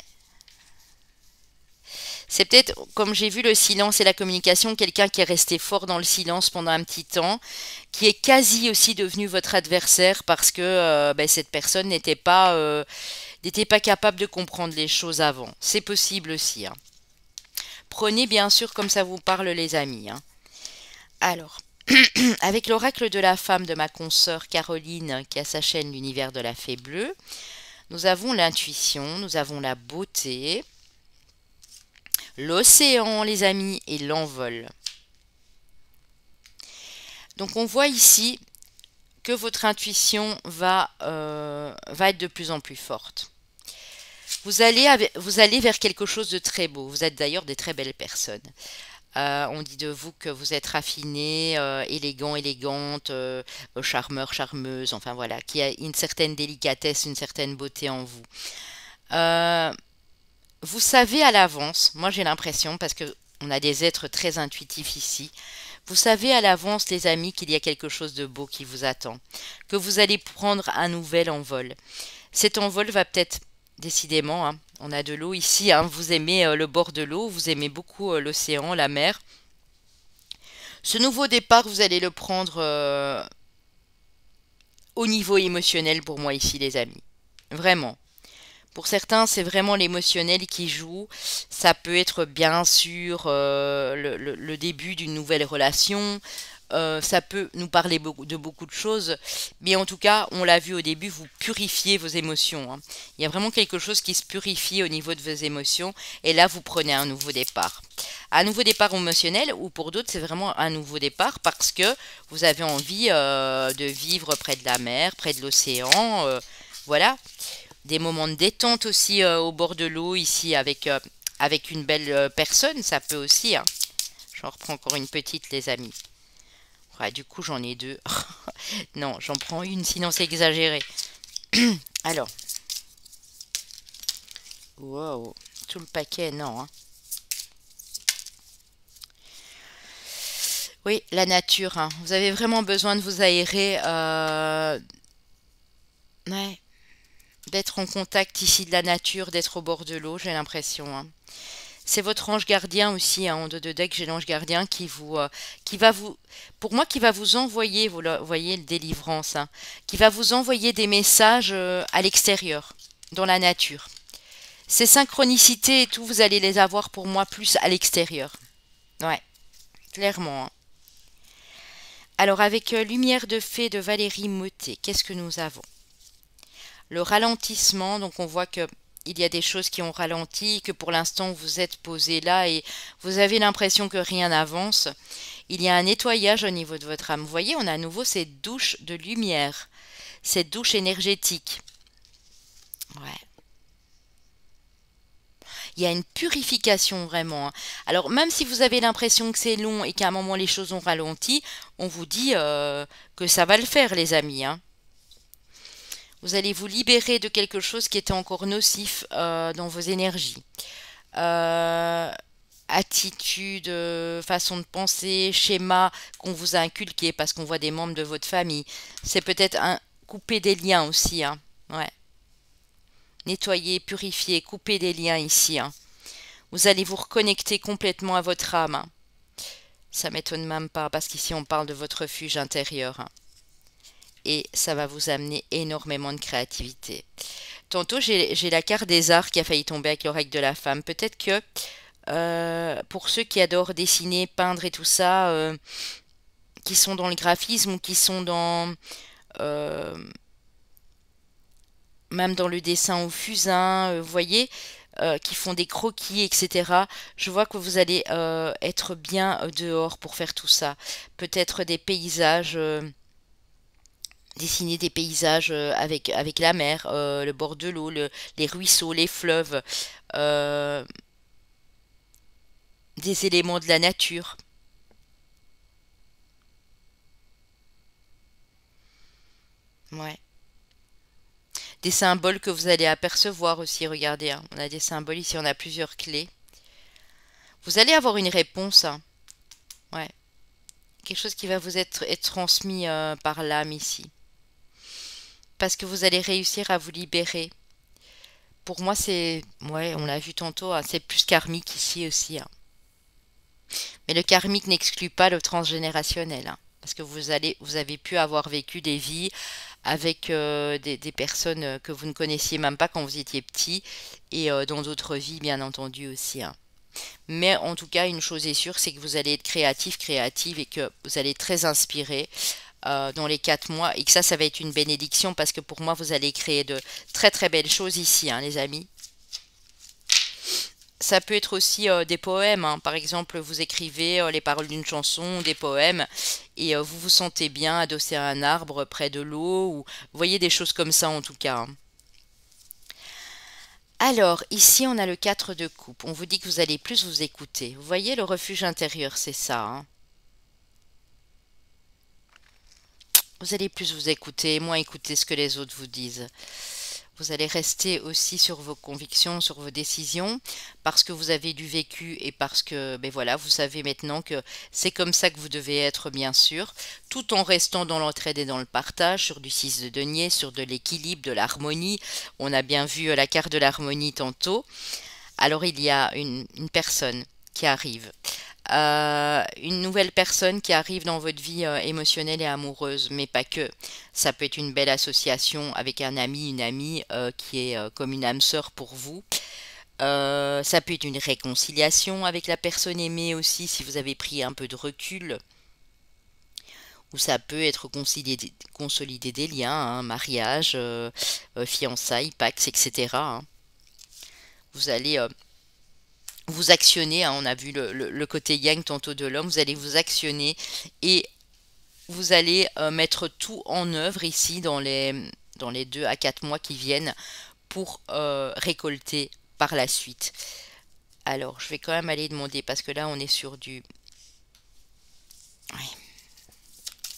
C'est peut-être, comme j'ai vu le silence et la communication, quelqu'un qui est resté fort dans le silence pendant un petit temps, qui est quasi aussi devenu votre adversaire, parce que ben, cette personne n'était pas capable de comprendre les choses avant. C'est possible aussi, hein. Prenez bien sûr comme ça vous parle, les amis, hein. Alors, avec l'oracle de la femme de ma consoeur Caroline, qui a sa chaîne L'univers de la fée bleue, nous avons l'intuition, nous avons la beauté, l'océan, les amis, et l'envol. Donc on voit ici que votre intuition va être de plus en plus forte. Vous allez vers quelque chose de très beau. Vous êtes d'ailleurs des très belles personnes. On dit de vous que vous êtes raffiné, élégant, élégante, charmeur, charmeuse, enfin voilà, qui a une certaine délicatesse, une certaine beauté en vous. Euh, Vous savez à l'avance, moi j'ai l'impression, parce que on a des êtres très intuitifs ici, vous savez à l'avance, les amis, qu'il y a quelque chose de beau qui vous attend, que vous allez prendre un nouvel envol. Cet envol va peut-être, décidément, hein, on a de l'eau ici, hein, vous aimez le bord de l'eau, vous aimez beaucoup l'océan, la mer. Ce nouveau départ, vous allez le prendre au niveau émotionnel pour moi ici, les amis. Vraiment. Pour certains, c'est vraiment l'émotionnel qui joue. Ça peut être bien sûr le début d'une nouvelle relation. Ça peut nous parler de beaucoup de choses. Mais en tout cas, on l'a vu au début, vous purifiez vos émotions, hein. Il y a vraiment quelque chose qui se purifie au niveau de vos émotions. Et là, vous prenez un nouveau départ. Un nouveau départ émotionnel, ou pour d'autres, c'est vraiment un nouveau départ parce que vous avez envie de vivre près de la mer, près de l'océan. Voilà. Des moments de détente aussi au bord de l'eau, ici, avec une belle personne, ça peut aussi, hein. J'en reprends encore une petite, les amis. Ouais, du coup, j'en ai deux. Non, j'en prends une, sinon c'est exagéré. Alors. Wow, tout le paquet, non, hein. Oui, la nature, hein. Vous avez vraiment besoin de vous aérer. Ouais, d'être en contact ici de la nature, d'être au bord de l'eau, j'ai l'impression, hein. C'est votre ange gardien aussi, hein, en dos de deck, j'ai l'ange gardien qui va vous, pour moi, qui va vous envoyer, vous voyez, le délivrance, hein, qui va vous envoyer des messages à l'extérieur, dans la nature. Ces synchronicités et tout, vous allez les avoir pour moi plus à l'extérieur. Ouais, clairement, hein. Alors, avec Lumière de Fée de Valérie Mottet, qu'est-ce que nous avons? Le ralentissement, donc on voit que il y a des choses qui ont ralenti, que pour l'instant vous êtes posé là et vous avez l'impression que rien n'avance. Il y a un nettoyage au niveau de votre âme. Vous voyez, on a à nouveau cette douche de lumière, cette douche énergétique. Ouais. Il y a une purification vraiment, hein. Alors même si vous avez l'impression que c'est long et qu'à un moment les choses ont ralenti, on vous dit que ça va le faire, les amis, hein. Vous allez vous libérer de quelque chose qui était encore nocif dans vos énergies. Euh, Attitude, façon de penser, schéma qu'on vous a inculqué parce qu'on voit des membres de votre famille. C'est peut-être couper des liens aussi, hein. Ouais. Nettoyer, purifier, couper des liens ici, hein. Vous allez vous reconnecter complètement à votre âme, hein. Ça m'étonne même pas parce qu'ici on parle de votre refuge intérieur, hein. Et ça va vous amener énormément de créativité. Tantôt, j'ai la carte des arts qui a failli tomber avec l'oreille de la femme. Peut-être que pour ceux qui adorent dessiner, peindre et tout ça, qui sont dans le graphisme ou qui sont dans euh, même dans le dessin au fusain, vous voyez, qui font des croquis, etc. Je vois que vous allez être bien dehors pour faire tout ça. Peut-être des paysages. Dessiner des paysages avec la mer, le bord de l'eau, les ruisseaux, les fleuves, euh, des éléments de la nature. Ouais. Des symboles que vous allez apercevoir aussi, regardez, hein. On a des symboles ici, on a plusieurs clés. Vous allez avoir une réponse, hein. Ouais. Quelque chose qui va vous être transmis par l'âme ici. Parce que vous allez réussir à vous libérer. Pour moi, c'est... Ouais, on l'a vu tantôt, hein, c'est plus karmique ici aussi, hein. Mais le karmique n'exclut pas le transgénérationnel, hein, parce que vous avez pu avoir vécu des vies avec des personnes que vous ne connaissiez même pas quand vous étiez petit, et dans d'autres vies, bien entendu aussi, hein. Mais en tout cas, une chose est sûre, c'est que vous allez être créatif, créative, et que vous allez être très inspiré dans les 4 mois, et que ça va être une bénédiction, parce que pour moi, vous allez créer de très très belles choses ici, hein, les amis. Ça peut être aussi des poèmes, hein. Par exemple, vous écrivez les paroles d'une chanson, des poèmes, et vous vous sentez bien adossé à un arbre près de l'eau, ou vous voyez des choses comme ça en tout cas, hein. Alors, ici, on a le 4 de coupe. On vous dit que vous allez plus vous écouter. Vous voyez, le refuge intérieur, c'est ça, hein. Vous allez plus vous écouter, moins écouter ce que les autres vous disent. Vous allez rester aussi sur vos convictions, sur vos décisions, parce que vous avez du vécu et parce que, ben voilà, vous savez maintenant que c'est comme ça que vous devez être, bien sûr, tout en restant dans l'entraide et dans le partage, sur du 6 de denier, sur de l'équilibre, de l'harmonie. On a bien vu la carte de l'harmonie tantôt. Alors il y a une personne qui arrive, une nouvelle personne qui arrive dans votre vie émotionnelle et amoureuse, mais pas que. Ça peut être une belle association avec un ami, une amie qui est comme une âme sœur pour vous. Ça peut être une réconciliation avec la personne aimée aussi, si vous avez pris un peu de recul. Ou ça peut être consolider des liens, hein, mariage, fiançailles, pax, etc., hein. Vous allez vous actionnez, hein, on a vu le côté yang tantôt de l'homme, vous allez vous actionner et vous allez mettre tout en œuvre ici dans les 2 à 4 mois qui viennent pour récolter par la suite. Alors, je vais quand même aller demander, parce que là, on est sur du... Ouais,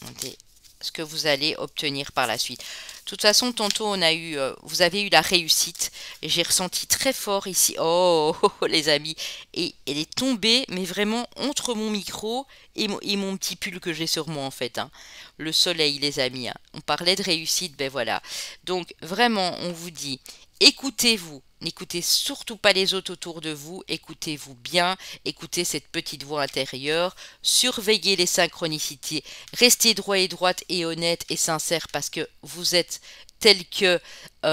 demander ce que vous allez obtenir par la suite. De toute façon, tantôt, vous avez eu la réussite. Et j'ai ressenti très fort ici. Oh, oh, oh, les amis. Et elle est tombée, mais vraiment entre mon micro et mon petit pull que j'ai sur moi, en fait, hein. Le soleil, les amis, hein. On parlait de réussite, ben voilà. Donc, vraiment, on vous dit, écoutez-vous. N'écoutez surtout pas les autres autour de vous. Écoutez-vous bien. Écoutez cette petite voix intérieure. Surveillez les synchronicités. Restez droit et droite et honnête et sincère, parce que vous êtes tel que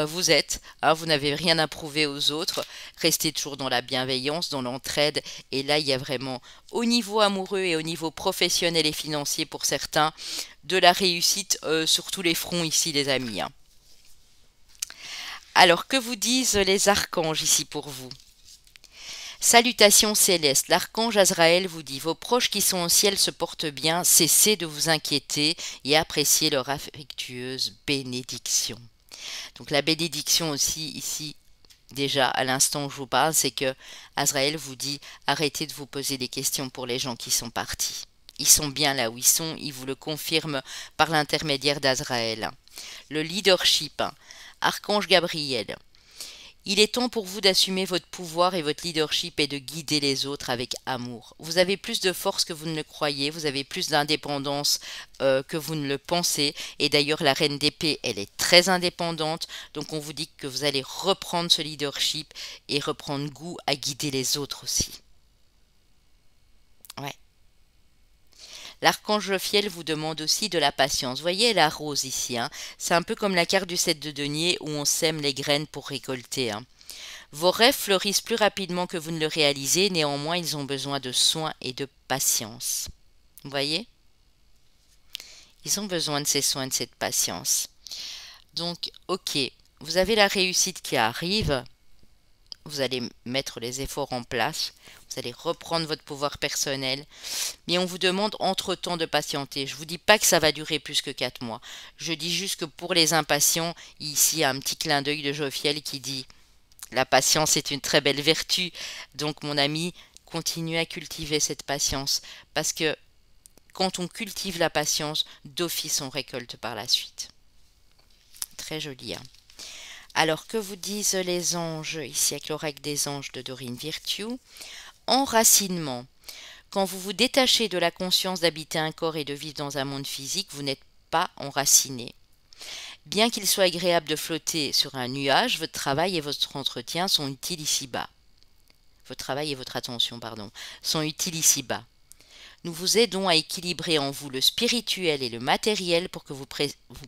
vous êtes, hein, vous n'avez rien à prouver aux autres. Restez toujours dans la bienveillance, dans l'entraide. Et là, il y a vraiment, au niveau amoureux et au niveau professionnel et financier pour certains, de la réussite sur tous les fronts ici, les amis, hein. Alors, que vous disent les archanges ici pour vous? Salutations célestes, l'archange Azraël vous dit: vos proches qui sont au ciel se portent bien, cessez de vous inquiéter et appréciez leur affectueuse bénédiction. Donc la bénédiction aussi ici, déjà à l'instant où je vous parle, c'est que Azraël vous dit: arrêtez de vous poser des questions pour les gens qui sont partis. Ils sont bien là où ils sont, ils vous le confirment par l'intermédiaire d'Azraël. Le leadership, archange Gabriel. Il est temps pour vous d'assumer votre pouvoir et votre leadership et de guider les autres avec amour. Vous avez plus de force que vous ne le croyez, vous avez plus d'indépendance que vous ne le pensez. Et d'ailleurs, la reine d'épée, elle est très indépendante. Donc on vous dit que vous allez reprendre ce leadership et reprendre goût à guider les autres aussi. Ouais. L'archange Jophiel vous demande aussi de la patience. Vous voyez la rose ici, hein. C'est un peu comme la carte du 7 de denier où on sème les graines pour récolter, hein. Vos rêves fleurissent plus rapidement que vous ne le réalisez, néanmoins ils ont besoin de soins et de patience. Vous voyez? Ils ont besoin de ces soins et de cette patience. Donc, ok, vous avez la réussite qui arrive, vous allez mettre les efforts en place, vous allez reprendre votre pouvoir personnel, mais on vous demande entre-temps de patienter. Je ne vous dis pas que ça va durer plus que 4 mois. Je dis juste que pour les impatients, ici il y a un petit clin d'œil de Jophiel qui dit: la patience est une très belle vertu. Donc mon ami, continue à cultiver cette patience, parce que quand on cultive la patience, d'office on récolte par la suite. Très joli, hein. Alors, que vous disent les anges ici avec l'oracle des anges de Dorine Virtue? Enracinement. Quand vous vous détachez de la conscience d'habiter un corps et de vivre dans un monde physique, vous n'êtes pas enraciné. Bien qu'il soit agréable de flotter sur un nuage, votre travail et votre entretien sont utiles ici-bas. Votre travail et votre attention, pardon, sont utiles ici-bas. Nous vous aidons à équilibrer en vous le spirituel et le matériel pour que vous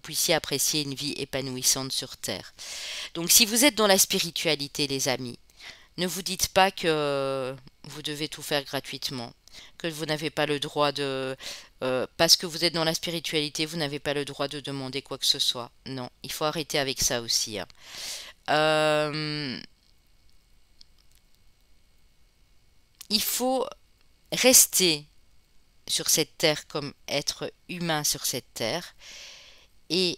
puissiez apprécier une vie épanouissante sur Terre. Donc si vous êtes dans la spiritualité, les amis, ne vous dites pas que vous devez tout faire gratuitement, que vous n'avez pas le droit de... parce que vous êtes dans la spiritualité, vous n'avez pas le droit de demander quoi que ce soit. Non, il faut arrêter avec ça aussi, hein. il faut rester sur cette terre comme être humain sur cette terre et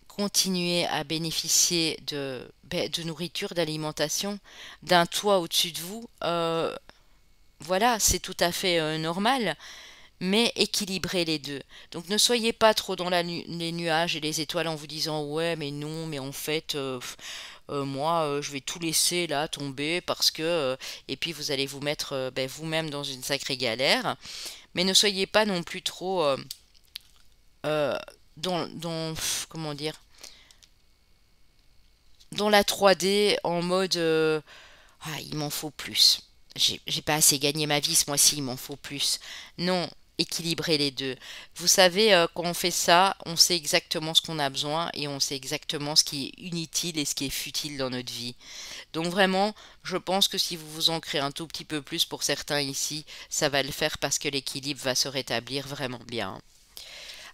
continuer à bénéficier de nourriture, d'alimentation, d'un toit au-dessus de vous. Voilà, c'est tout à fait normal, mais équilibrez les deux. Donc ne soyez pas trop dans les nuages et les étoiles en vous disant ouais mais non mais en fait moi je vais tout laisser là tomber parce que et puis vous allez vous mettre vous-même dans une sacrée galère. Mais ne soyez pas non plus trop euh, comment dire, dans la 3D en mode ah, il m'en faut plus. J'ai pas assez gagné ma vie ce mois-ci, il m'en faut plus. Non, équilibrer les deux. Vous savez, quand on fait ça, on sait exactement ce qu'on a besoin et on sait exactement ce qui est inutile et ce qui est futile dans notre vie. Donc vraiment, je pense que si vous vous ancrez un tout petit peu plus pour certains ici, ça va le faire parce que l'équilibre va se rétablir vraiment bien.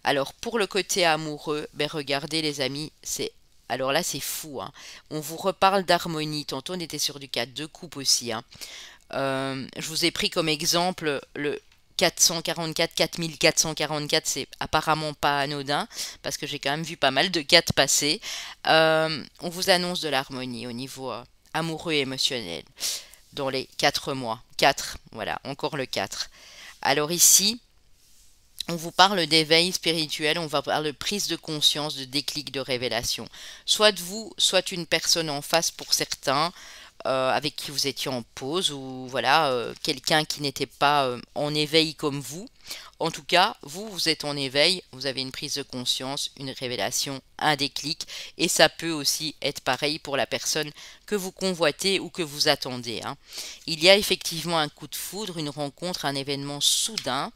Alors pour le côté amoureux, ben regardez les amis, c'est alors là c'est fou, hein. On vous reparle d'harmonie. Tantôt on était sur du 4 de coupe aussi, hein. Je vous ai pris comme exemple le 444, 4444, c'est apparemment pas anodin, parce que j'ai quand même vu pas mal de 4 passer. On vous annonce de l'harmonie au niveau amoureux et émotionnel dans les 4 mois. 4, voilà, encore le 4. Alors ici, on vous parle d'éveil spirituel, on va parler de prise de conscience, de déclic, de révélation. Soit vous, soit une personne en face pour certains, avec qui vous étiez en pause, ou voilà, quelqu'un qui n'était pas en éveil comme vous. En tout cas, vous, vous êtes en éveil, vous avez une prise de conscience, une révélation, un déclic, et ça peut aussi être pareil pour la personne que vous convoitez ou que vous attendez, hein. Il y a effectivement un coup de foudre, une rencontre, un événement soudain,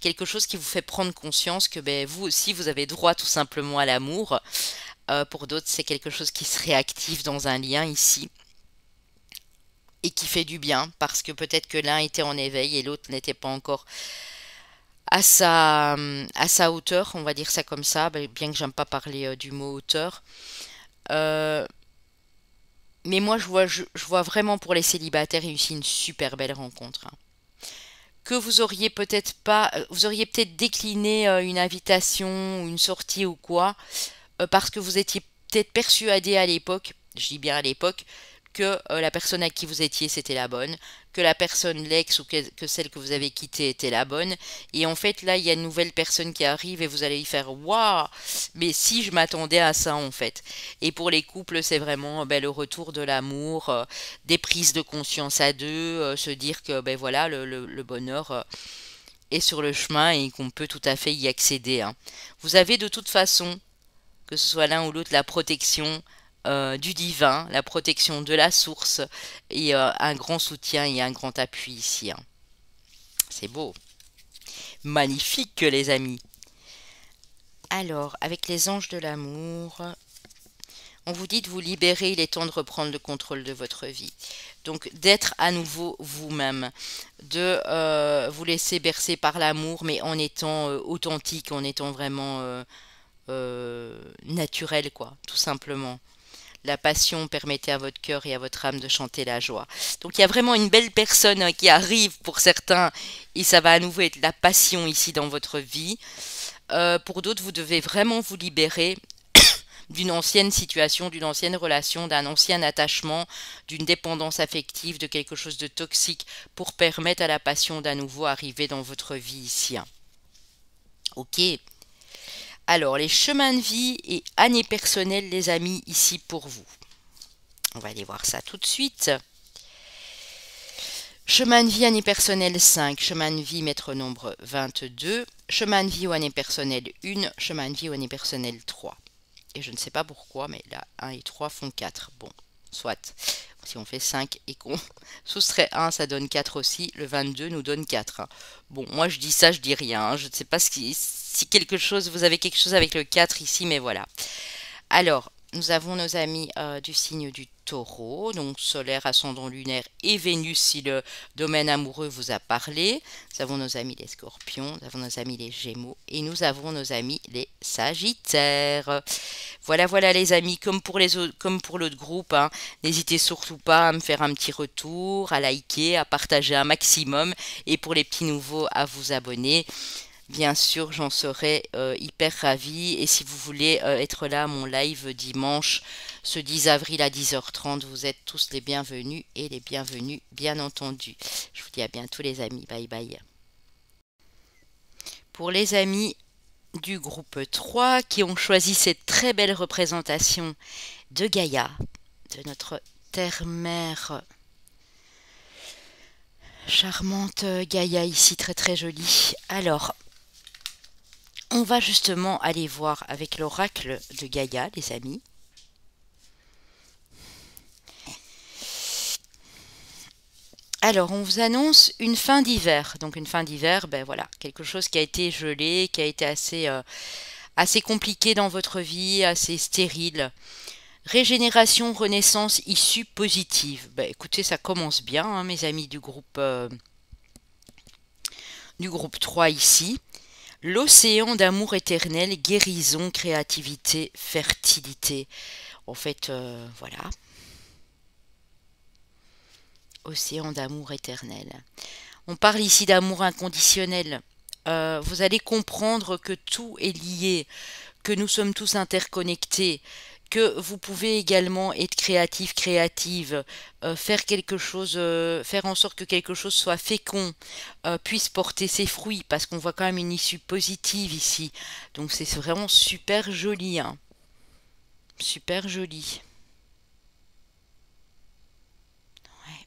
quelque chose qui vous fait prendre conscience que ben, vous aussi, vous avez droit tout simplement à l'amour. Pour d'autres, c'est quelque chose qui se réactive dans un lien ici et qui fait du bien parce que peut-être que l'un était en éveil et l'autre n'était pas encore à sa hauteur, on va dire ça comme ça, bien que j'aime pas parler du mot hauteur. Euh, mais moi, je vois vraiment pour les célibataires ici une super belle rencontre, hein. Que vous auriez peut-être pas, vous auriez peut-être décliné une invitation ou une sortie ou quoi, parce que vous étiez peut-être persuadé à l'époque, je dis bien à l'époque, que la personne à qui vous étiez c'était la bonne, que la personne l'ex ou que celle que vous avez quittée était la bonne, et en fait là il y a une nouvelle personne qui arrive et vous allez y faire waouh, mais si je m'attendais à ça en fait. Et pour les couples c'est vraiment le retour de l'amour, des prises de conscience à deux, se dire que ben voilà le bonheur est sur le chemin et qu'on peut tout à fait y accéder, hein. Vous avez de toute façon, que ce soit l'un ou l'autre, la protection du divin, la protection de la source et un grand soutien et un grand appui ici, hein. C'est beau. Magnifique les amis. Alors, avec les anges de l'amour, on vous dit de vous libérer, il est temps de reprendre le contrôle de votre vie. Donc d'être à nouveau vous-même, de vous laisser bercer par l'amour, mais en étant authentique, en étant vraiment naturel, quoi, tout simplement. La passion permettait à votre cœur et à votre âme de chanter la joie. Donc il y a vraiment une belle personne qui arrive pour certains et ça va à nouveau être la passion ici dans votre vie. Pour d'autres, vous devez vraiment vous libérer d'une ancienne situation, d'une ancienne relation, d'un ancien attachement, d'une dépendance affective, de quelque chose de toxique pour permettre à la passion d'à nouveau arriver dans votre vie ici, hein. Ok. Alors, les chemins de vie et années personnelles, les amis, ici pour vous. On va aller voir ça tout de suite. Chemin de vie, année personnelle 5, chemin de vie, maître nombre 22, chemin de vie ou année personnelle 1, chemin de vie ou année personnelle 3. Et je ne sais pas pourquoi, mais là, 1 et 3 font 4. Bon, soit. Si on fait 5 et qu'on soustrait 1, ça donne 4 aussi. Le 22 nous donne 4. Bon, moi je dis ça, je dis rien, hein. Je ne sais pas si quelque chose, vous avez quelque chose avec le 4 ici, mais voilà. Alors, nous avons nos amis du signe du Taureau, donc solaire, ascendant lunaire et Vénus si le domaine amoureux vous a parlé. Nous avons nos amis les Scorpions, nous avons nos amis les Gémeaux et nous avons nos amis les Sagittaires. Voilà, voilà les amis, comme pour les autres, comme pour l'autre groupe, hein, n'hésitez surtout pas à me faire un petit retour, à liker, à partager un maximum et pour les petits nouveaux à vous abonner. Bien sûr, j'en serais hyper ravie. Et si vous voulez être là à mon live dimanche, ce 10 avril à 10h30, vous êtes tous les bienvenus et les bienvenus, bien entendu. Je vous dis à bientôt les amis. Bye bye. Pour les amis du groupe 3 qui ont choisi cette très belle représentation de Gaïa, de notre terre-mère. Charmante Gaïa ici, très très jolie. Alors, on va justement aller voir avec l'oracle de Gaïa, les amis. Alors, on vous annonce une fin d'hiver. Donc, une fin d'hiver, ben voilà, quelque chose qui a été gelé, qui a été assez compliqué dans votre vie, assez stérile. Régénération, renaissance, issue positive. Ben, écoutez, ça commence bien, hein, mes amis du groupe 3 ici. L'océan d'amour éternel, guérison, créativité, fertilité. En fait, voilà. Océan d'amour éternel. On parle ici d'amour inconditionnel. Vous allez comprendre que tout est lié, que nous sommes tous interconnectés, que vous pouvez également être créatif, créative, faire quelque chose, faire en sorte que quelque chose soit fécond, puisse porter ses fruits, parce qu'on voit quand même une issue positive ici. Donc c'est vraiment super joli, hein. Super joli. Ouais.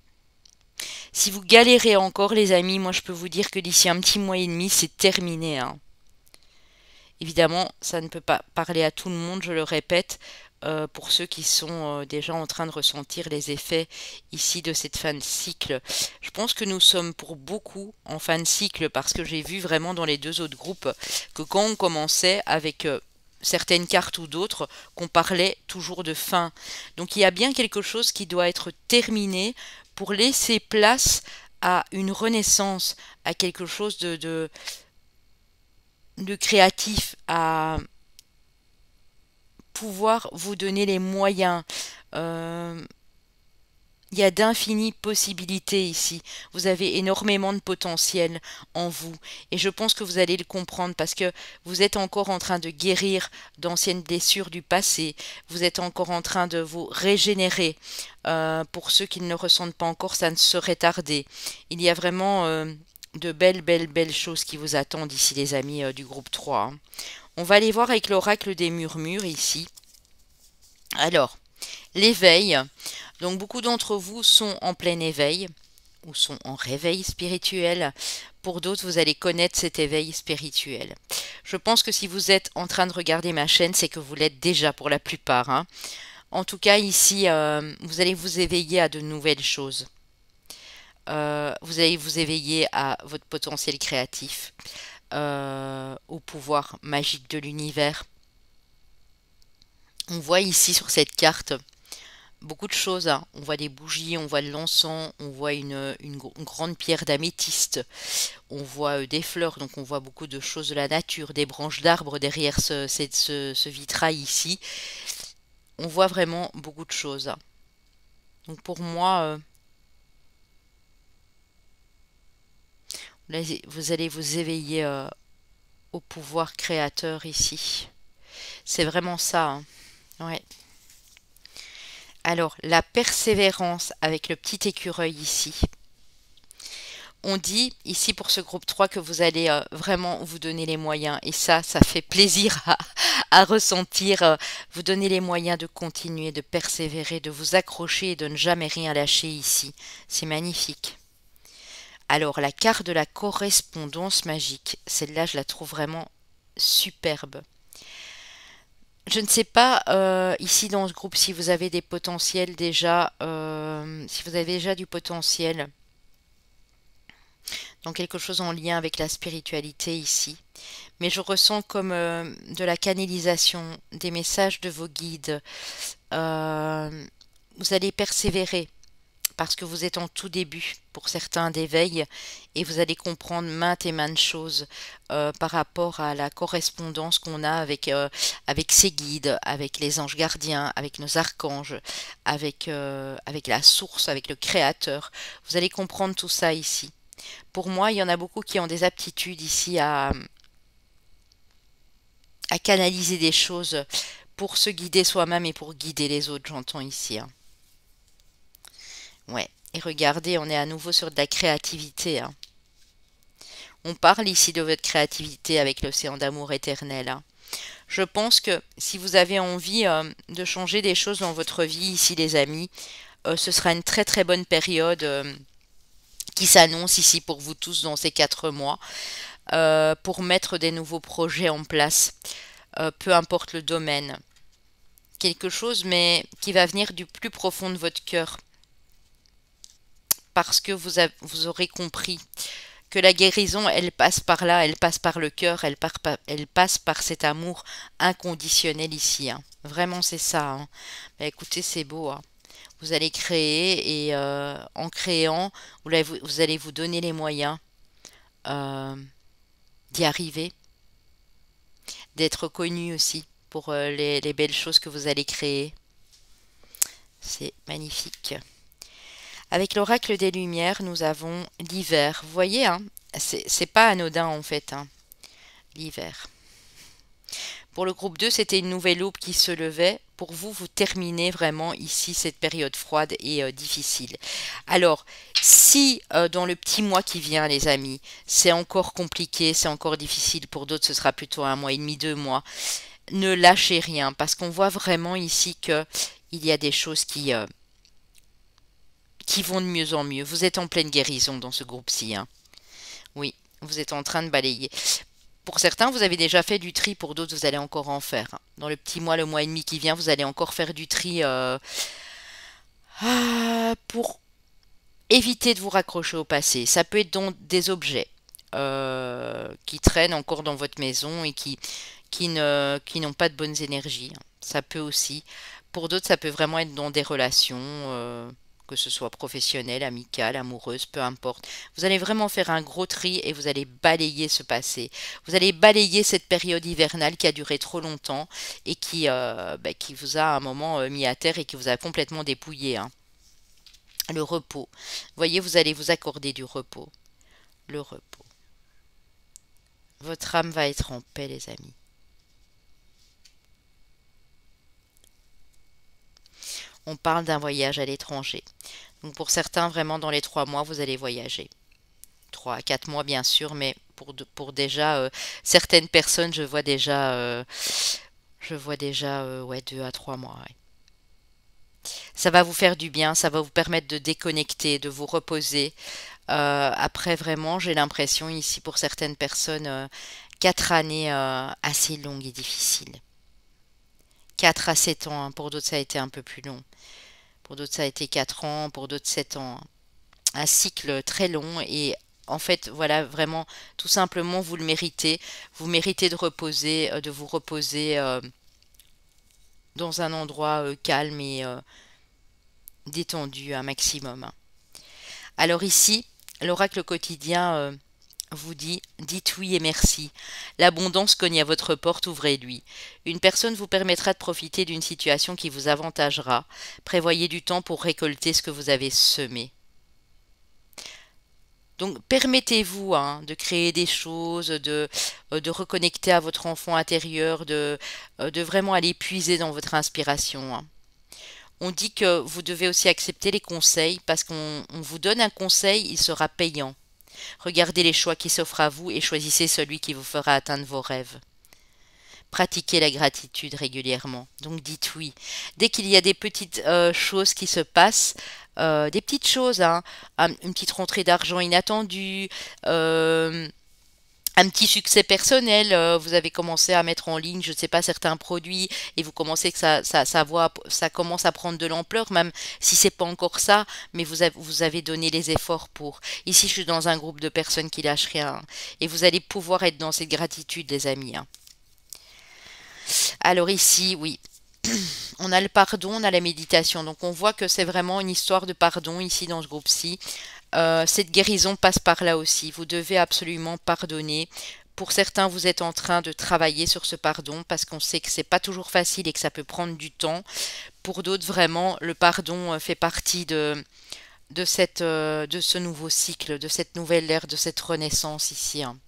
Si vous galérez encore, les amis, moi je peux vous dire que d'ici un petit mois et demi, c'est terminé, hein. Évidemment, ça ne peut pas parler à tout le monde, je le répète, pour ceux qui sont déjà en train de ressentir les effets ici de cette fin de cycle. Je pense que nous sommes pour beaucoup en fin de cycle parce que j'ai vu vraiment dans les deux autres groupes que quand on commençait avec certaines cartes ou d'autres, qu'on parlait toujours de fin. Donc il y a bien quelque chose qui doit être terminé pour laisser place à une renaissance, à quelque chose de créatif, à pouvoir vous donner les moyens. Il y a d'infinies possibilités ici. Vous avez énormément de potentiel en vous. Et je pense que vous allez le comprendre parce que vous êtes encore en train de guérir d'anciennes blessures du passé. Vous êtes encore en train de vous régénérer. Pour ceux qui ne le ressentent pas encore, ça ne saurait tarder. Il y a vraiment de belles choses qui vous attendent ici, les amis du groupe 3. Hein. On va aller voir avec l'oracle des murmures ici. Alors, l'éveil. Donc beaucoup d'entre vous sont en plein éveil ou sont en réveil spirituel. Pour d'autres, vous allez connaître cet éveil spirituel. Je pense que si vous êtes en train de regarder ma chaîne, c'est que vous l'êtes déjà pour la plupart. Hein. En tout cas, ici, vous allez vous éveiller à de nouvelles choses. Vous allez vous éveiller à votre potentiel créatif, au pouvoir magique de l'univers. On voit ici sur cette carte beaucoup de choses. Hein. On voit des bougies, on voit de l'encens, on voit une grande pierre d'améthyste, on voit des fleurs, donc on voit beaucoup de choses de la nature, des branches d'arbres derrière ce vitrail ici. On voit vraiment beaucoup de choses. Donc pour moi, vous allez vous éveiller au pouvoir créateur ici. C'est vraiment ça. Hein. Ouais. Alors, la persévérance avec le petit écureuil ici. On dit ici pour ce groupe 3 que vous allez vraiment vous donner les moyens. Et ça fait plaisir à ressentir. Vous donner les moyens de continuer, de persévérer, de vous accrocher et de ne jamais rien lâcher ici. C'est magnifique. Alors, la carte de la correspondance magique. Celle-là, je la trouve vraiment superbe. Je ne sais pas ici dans ce groupe si vous avez des potentiels déjà, si vous avez déjà du potentiel dans quelque chose en lien avec la spiritualité ici. mais je ressens comme de la canalisation, des messages de vos guides. Euh, vous allez persévérer parce que vous êtes en tout début pour certains d'éveil et vous allez comprendre maintes et maintes choses par rapport à la correspondance qu'on a avec ses guides, avec les anges gardiens, avec nos archanges, avec la source, avec le créateur. Vous allez comprendre tout ça ici. Pour moi, il y en a beaucoup qui ont des aptitudes ici à canaliser des choses pour se guider soi-même et pour guider les autres, j'entends ici, hein. Ouais. Et regardez, on est à nouveau sur de la créativité, hein. On parle ici de votre créativité avec l'océan d'amour éternel, hein. Je pense que si vous avez envie de changer des choses dans votre vie ici, les amis, ce sera une très très bonne période qui s'annonce ici pour vous tous dans ces 4 mois pour mettre des nouveaux projets en place, peu importe le domaine. Quelque chose mais qui va venir du plus profond de votre cœur parce que vous aurez compris que la guérison, elle passe par là, elle passe par le cœur, elle passe par cet amour inconditionnel ici, hein. Vraiment, c'est ça, hein. Bah, écoutez, c'est beau, hein. Vous allez créer et en créant, vous allez vous donner les moyens euh, d'y arriver, d'être reconnu aussi pour les belles choses que vous allez créer. C'est magnifique. Avec l'oracle des Lumières, nous avons l'hiver. Vous voyez, hein, c'est pas anodin en fait, hein, l'hiver. Pour le groupe 2, c'était une nouvelle aube qui se levait. Pour vous, vous terminez vraiment ici cette période froide et difficile. Alors, si dans le petit mois qui vient, les amis, c'est encore compliqué, c'est encore difficile, pour d'autres, ce sera plutôt 1 mois et demi, 2 mois, ne lâchez rien parce qu'on voit vraiment ici que il y a des choses qui vont de mieux en mieux. Vous êtes en pleine guérison dans ce groupe-ci, hein. Oui, vous êtes en train de balayer. Pour certains, vous avez déjà fait du tri, pour d'autres, vous allez encore en faire, hein. Dans le petit mois, le mois et demi qui vient, vous allez encore faire du tri pour éviter de vous raccrocher au passé. Ça peut être dans des objets qui traînent encore dans votre maison et qui n'ont pas de bonnes énergies, hein. Ça peut aussi. Pour d'autres, ça peut vraiment être dans des relations, que ce soit professionnelles, amicales, amoureuses, peu importe. Vous allez vraiment faire un gros tri et vous allez balayer ce passé. Vous allez balayer cette période hivernale qui a duré trop longtemps et qui vous a à un moment mis à terre et qui vous a complètement dépouillé, hein. Le repos. Vous voyez, vous allez vous accorder du repos. Le repos. Votre âme va être en paix, les amis. On parle d'un voyage à l'étranger. Donc pour certains, vraiment dans les 3 mois, vous allez voyager. 3 à 4 mois bien sûr, mais pour déjà certaines personnes, je vois déjà ouais, 2 à 3 mois. Ouais. Ça va vous faire du bien, ça va vous permettre de déconnecter, de vous reposer. Après vraiment, j'ai l'impression ici pour certaines personnes, 4 années assez longues et difficiles. 4 à 7 ans, hein. Pour d'autres, ça a été un peu plus long. Pour d'autres, ça a été 4 ans, pour d'autres, 7 ans. Un cycle très long et en fait, voilà, vraiment, tout simplement, vous le méritez. Vous méritez de reposer, de vous reposer dans un endroit calme et détendu un maximum, hein. Alors ici, l'oracle quotidien vous dit, dites oui et merci. L'abondance cogne à votre porte, ouvrez-lui. Une personne vous permettra de profiter d'une situation qui vous avantagera. Prévoyez du temps pour récolter ce que vous avez semé. Donc permettez-vous, hein, de créer des choses, de reconnecter à votre enfant intérieur, de vraiment aller puiser dans votre inspiration, hein. On dit que vous devez aussi accepter les conseils parce qu'on vous donne un conseil, il sera payant. Regardez les choix qui s'offrent à vous et choisissez celui qui vous fera atteindre vos rêves. Pratiquez la gratitude régulièrement. Donc dites oui. Dès qu'il y a des petites choses qui se passent, des petites choses, hein, une petite rentrée d'argent inattendue, un petit succès personnel, vous avez commencé à mettre en ligne, je ne sais pas, certains produits et vous commencez que ça commence à prendre de l'ampleur, même si c'est pas encore ça, mais vous avez donné les efforts pour. Ici, je suis dans un groupe de personnes qui lâchent rien hein, et vous allez pouvoir être dans cette gratitude, les amis, hein. Alors ici, oui, on a le pardon, on a la méditation, donc on voit que c'est vraiment une histoire de pardon ici dans ce groupe-ci. Cette guérison passe par là aussi. Vous devez absolument pardonner. Pour certains, vous êtes en train de travailler sur ce pardon parce qu'on sait que c'est pas toujours facile et que ça peut prendre du temps. Pour d'autres, vraiment, le pardon fait partie de ce nouveau cycle, de cette nouvelle ère, de cette renaissance ici, hein.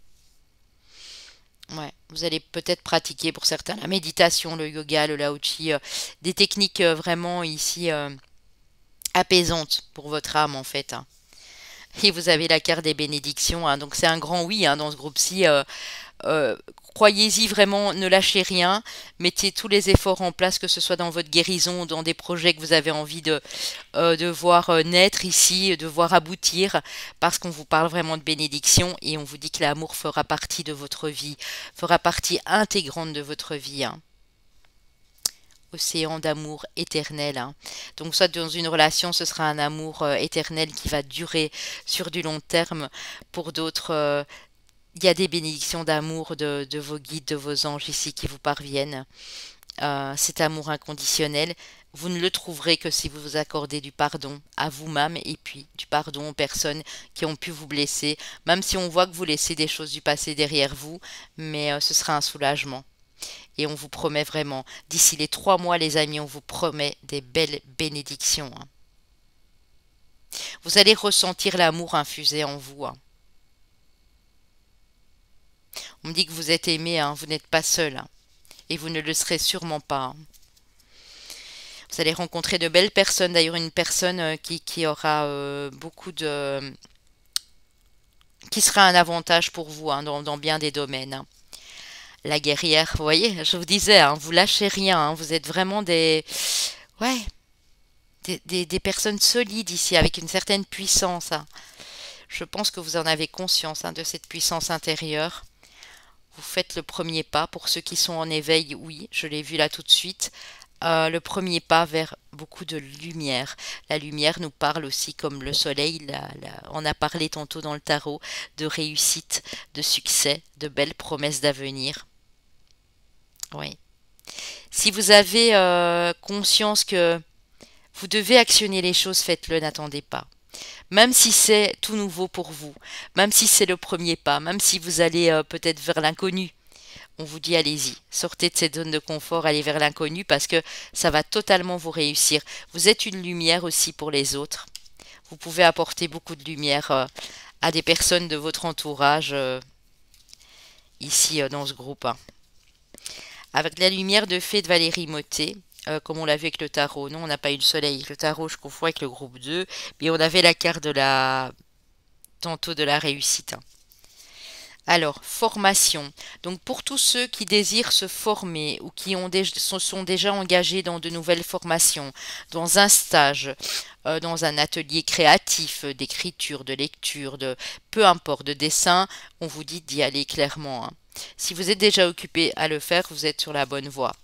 Ouais, vous allez peut-être pratiquer pour certains la méditation, le yoga, le lao-chi, des techniques vraiment ici apaisantes pour votre âme en fait, hein. Et vous avez la carte des bénédictions, hein, donc c'est un grand oui hein, dans ce groupe-ci. Euh, Croyez-y vraiment, ne lâchez rien, mettez tous les efforts en place, que ce soit dans votre guérison ou dans des projets que vous avez envie de voir naître ici, de voir aboutir, parce qu'on vous parle vraiment de bénédiction et on vous dit que l'amour fera partie de votre vie, fera partie intégrante de votre vie, hein. Océan d'amour éternel, hein. Donc soit dans une relation, ce sera un amour éternel qui va durer sur du long terme. Pour d'autres, il y a des bénédictions d'amour de vos guides, de vos anges ici qui vous parviennent. Cet amour inconditionnel, vous ne le trouverez que si vous vous accordez du pardon à vous-même et puis du pardon aux personnes qui ont pu vous blesser, même si on voit que vous laissez des choses du passé derrière vous, mais ce sera un soulagement. Et on vous promet vraiment, d'ici les 3 mois, les amis, on vous promet des belles bénédictions, hein. Vous allez ressentir l'amour infusé en vous, hein. On me dit que vous êtes aimé, hein, vous n'êtes pas seul, hein, et vous ne le serez sûrement pas, hein. Vous allez rencontrer de belles personnes, d'ailleurs une personne qui aura beaucoup de... qui sera un avantage pour vous hein, dans bien des domaines, hein. La guerrière, vous voyez, je vous disais, hein, vous lâchez rien, hein, vous êtes vraiment des... Ouais, des personnes solides ici, avec une certaine puissance, hein. Je pense que vous en avez conscience hein, de cette puissance intérieure. Vous faites le premier pas. Pour ceux qui sont en éveil, oui, je l'ai vu là tout de suite. Le premier pas vers beaucoup de lumière. La lumière nous parle aussi comme le soleil. On a parlé tantôt dans le tarot de réussite, de succès, de belles promesses d'avenir. Oui. Si vous avez conscience que vous devez actionner les choses, faites-le, n'attendez pas. Même si c'est tout nouveau pour vous, même si c'est le premier pas, même si vous allez peut-être vers l'inconnu, on vous dit allez-y, sortez de cette zone de confort, allez vers l'inconnu parce que ça va totalement vous réussir. Vous êtes une lumière aussi pour les autres. Vous pouvez apporter beaucoup de lumière à des personnes de votre entourage ici dans ce groupe, hein. Avec la lumière de fée de Valérie Mottet, comme on l'a vu avec le tarot. Non, on n'a pas eu le soleil. Le tarot, je confonds avec le groupe 2. Mais on avait la carte de la... tantôt de la réussite, hein. Alors, formation. Donc, pour tous ceux qui désirent se former ou qui sont déjà engagés dans de nouvelles formations, dans un stage, dans un atelier créatif, d'écriture, de lecture, de peu importe, de dessin, on vous dit d'y aller clairement, hein. Si vous êtes déjà occupé à le faire, vous êtes sur la bonne voie.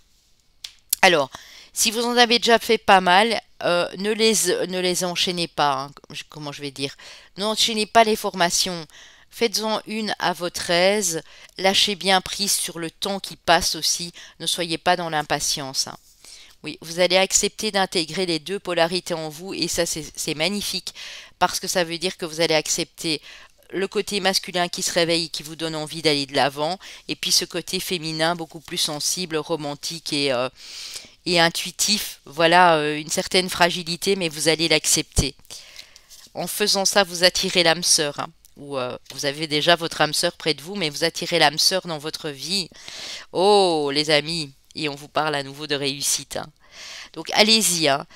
Alors, si vous en avez déjà fait pas mal, ne les enchaînez pas, hein, comment je vais dire. N'enchaînez pas les formations. Faites-en une à votre aise. Lâchez bien prise sur le temps qui passe aussi. Ne soyez pas dans l'impatience, hein. Oui, vous allez accepter d'intégrer les deux polarités en vous et ça, c'est magnifique parce que ça veut dire que vous allez accepter le côté masculin qui se réveille et qui vous donne envie d'aller de l'avant et puis ce côté féminin beaucoup plus sensible, romantique et intuitif. Voilà, une certaine fragilité, mais vous allez l'accepter. En faisant ça, vous attirez l'âme sœur, hein. Ou vous avez déjà votre âme sœur près de vous, mais vous attirez l'âme sœur dans votre vie. Oh, les amis, et on vous parle à nouveau de réussite, hein. Donc allez-y, hein.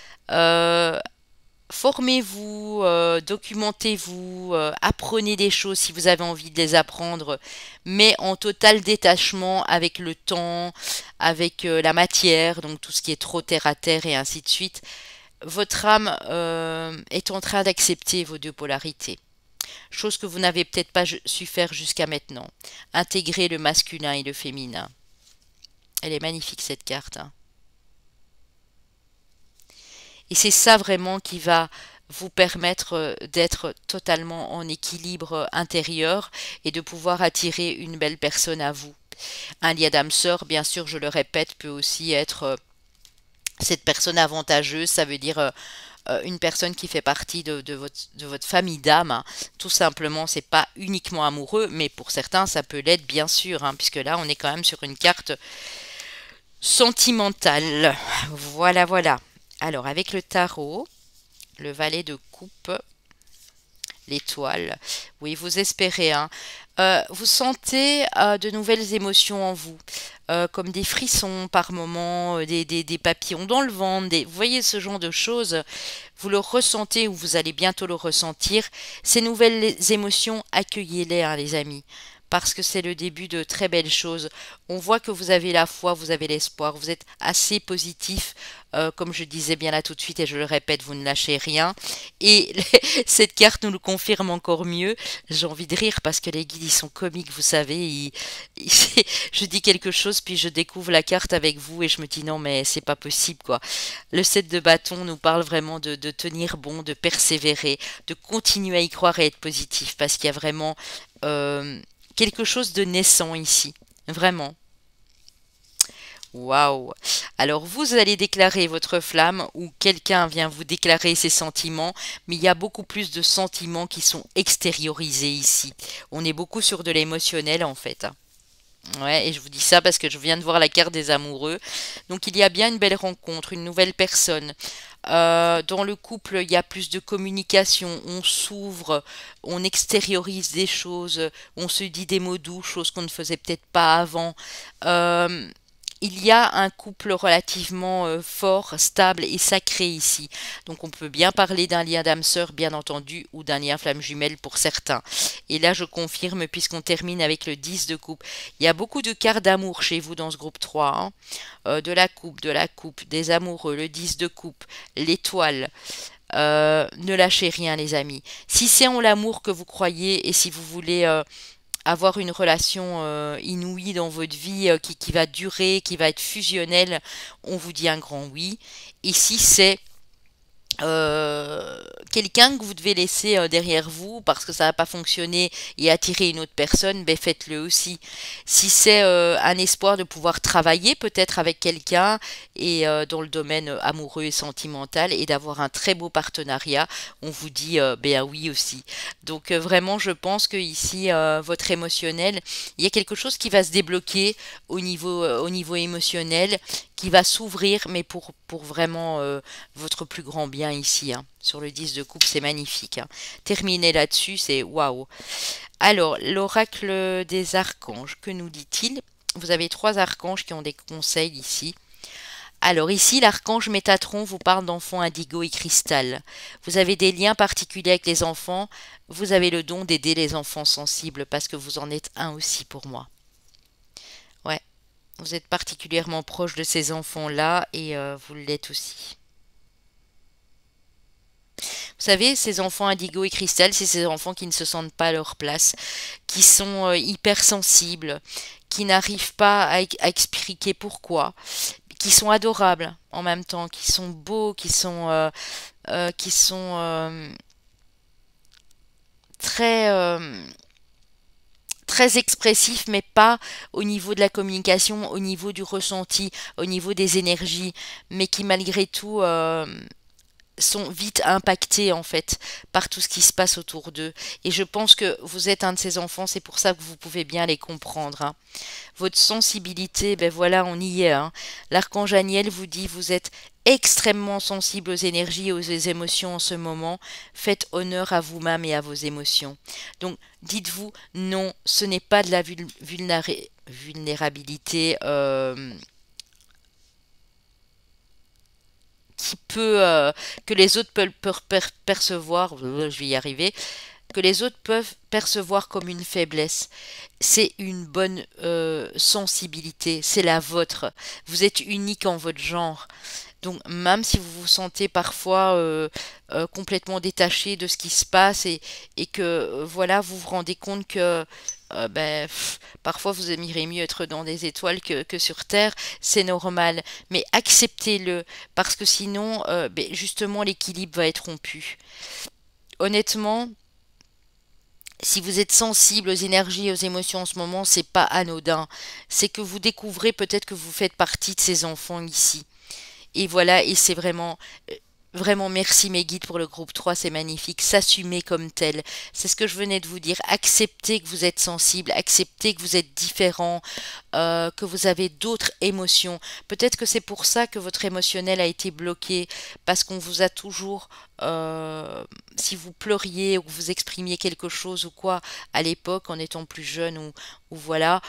Formez-vous, documentez-vous, apprenez des choses si vous avez envie de les apprendre, mais en total détachement avec le temps, avec la matière, donc tout ce qui est trop terre à terre et ainsi de suite. Votre âme est en train d'accepter vos deux polarités. chose que vous n'avez peut-être pas su faire jusqu'à maintenant. Intégrer le masculin et le féminin. Elle est magnifique cette carte, hein. Et c'est ça vraiment qui va vous permettre d'être totalement en équilibre intérieur et de pouvoir attirer une belle personne à vous. Un lien d'âme sœur, bien sûr, je le répète, peut aussi être cette personne avantageuse, ça veut dire une personne qui fait partie de votre famille d'âme, hein. Tout simplement, c'est pas uniquement amoureux, mais pour certains, ça peut l'être, bien sûr, hein, puisque là, on est quand même sur une carte sentimentale. Voilà, voilà. Alors, avec le tarot, le valet de coupe, l'étoile, oui, vous espérez, hein. Vous sentez de nouvelles émotions en vous, comme des frissons par moments, des papillons dans le ventre, vous voyez ce genre de choses, vous le ressentez ou vous allez bientôt le ressentir. Ces nouvelles émotions, accueillez-les, hein, les amis, parce que c'est le début de très belles choses. On voit que vous avez la foi, vous avez l'espoir, vous êtes assez positif, comme je disais bien là tout de suite et je le répète, vous ne lâchez rien. Et cette carte nous le confirme encore mieux. J'ai envie de rire parce que les guides ils sont comiques, vous savez. Je dis quelque chose puis je découvre la carte avec vous et je me dis non mais c'est pas possible quoi. Le 7 de bâton nous parle vraiment de tenir bon, de persévérer, de continuer à y croire et être positif parce qu'il y a vraiment quelque chose de naissant ici, vraiment. Waouh! Alors vous allez déclarer votre flamme ou quelqu'un vient vous déclarer ses sentiments, mais il y a beaucoup plus de sentiments qui sont extériorisés ici. On est beaucoup sur de l'émotionnel en fait, hein. Ouais, et je vous dis ça parce que je viens de voir la carte des amoureux. Donc il y a bien une belle rencontre, une nouvelle personne. Dans le couple, il y a plus de communication, on s'ouvre, on extériorise des choses, on se dit des mots doux, chose qu'on ne faisait peut-être pas avant. Euh, il y a un couple relativement fort, stable et sacré ici. Donc on peut bien parler d'un lien d'âme sœur, bien entendu, ou d'un lien flamme jumelle pour certains. Et là, je confirme, puisqu'on termine avec le 10 de coupe. Il y a beaucoup de cartes d'amour chez vous dans ce groupe 3, hein. De la coupe, des amoureux, le 10 de coupe, l'étoile. Ne lâchez rien, les amis. Si c'est en l'amour que vous croyez et si vous voulez avoir une relation inouïe dans votre vie qui va durer, qui va être fusionnelle, on vous dit un grand oui. Et si c'est quelqu'un que vous devez laisser derrière vous parce que ça n'a pas fonctionné et attirer une autre personne, ben faites-le aussi. Si c'est un espoir de pouvoir travailler peut-être avec quelqu'un et dans le domaine amoureux et sentimental et d'avoir un très beau partenariat, on vous dit ben oui aussi. Donc vraiment, je pense que ici, votre émotionnel, il y a quelque chose qui va se débloquer au niveau émotionnel, qui va s'ouvrir, mais pour vraiment votre plus grand bien ici, hein. Sur le 10 de coupe, c'est magnifique, hein. Terminer là-dessus, c'est waouh. Alors, l'oracle des archanges, que nous dit-il? Vous avez 3 archanges qui ont des conseils ici. Alors ici, l'archange Métatron vous parle d'enfants indigo et cristal. Vous avez des liens particuliers avec les enfants. Vous avez le don d'aider les enfants sensibles parce que vous en êtes un aussi pour moi. Ouais, vous êtes particulièrement proche de ces enfants-là et vous l'êtes aussi. Vous savez, ces enfants indigo et cristal, c'est ces enfants qui ne se sentent pas à leur place, qui sont hypersensibles, qui n'arrivent pas à expliquer pourquoi, qui sont adorables en même temps, qui sont beaux, qui sont très très expressifs, mais pas au niveau de la communication, au niveau du ressenti, au niveau des énergies, mais qui malgré tout sont vite impactés en fait par tout ce qui se passe autour d'eux. Et je pense que vous êtes un de ces enfants, c'est pour ça que vous pouvez bien les comprendre, hein. Votre sensibilité, ben voilà, on y est, hein. L'archange Aniel vous dit vous êtes extrêmement sensible aux énergies et aux émotions en ce moment. Faites honneur à vous-même et à vos émotions. Donc dites-vous non, ce n'est pas de la vulnérabilité qui peut que les autres peuvent percevoir, je vais y arriver, que les autres peuvent percevoir comme une faiblesse. C'est une bonne sensibilité, c'est la vôtre. Vous êtes unique en votre genre. Donc même si vous vous sentez parfois complètement détaché de ce qui se passe et que voilà, vous vous rendez compte que parfois vous aimeriez mieux être dans des étoiles que sur Terre, c'est normal. Mais acceptez-le parce que sinon, justement, l'équilibre va être rompu. Honnêtement, si vous êtes sensible aux énergies et aux émotions en ce moment, c'est pas anodin. C'est que vous découvrez peut-être que vous faites partie de ces enfants ici. Et voilà, et c'est vraiment, vraiment merci mes guides pour le groupe 3, c'est magnifique. S'assumer comme tel. C'est ce que je venais de vous dire. Acceptez que vous êtes sensible, acceptez que vous êtes différent, que vous avez d'autres émotions. Peut-être que c'est pour ça que votre émotionnel a été bloqué, parce qu'on vous a toujours, si vous pleuriez ou que vous exprimiez quelque chose ou quoi, à l'époque, en étant plus jeune ou voilà,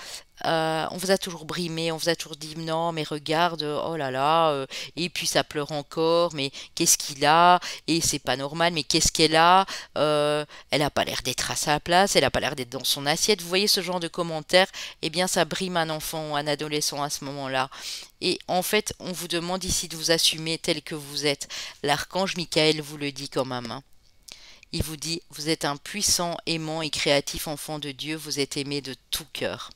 on vous a toujours brimé, on vous a toujours dit non, mais regarde, oh là là, et puis ça pleure encore, mais qu'est-ce qu'il a? Et c'est pas normal, mais qu'est-ce qu'elle a? Elle a pas l'air d'être à sa place, elle a pas l'air d'être dans son assiette. Vous voyez ce genre de commentaires? Eh bien, ça brime un enfant ou un adolescent à ce moment-là. Et en fait, on vous demande ici de vous assumer tel que vous êtes. L'archange Michael vous le dit quand même, hein. Il vous dit, vous êtes un puissant, aimant et créatif enfant de Dieu, vous êtes aimé de tout cœur.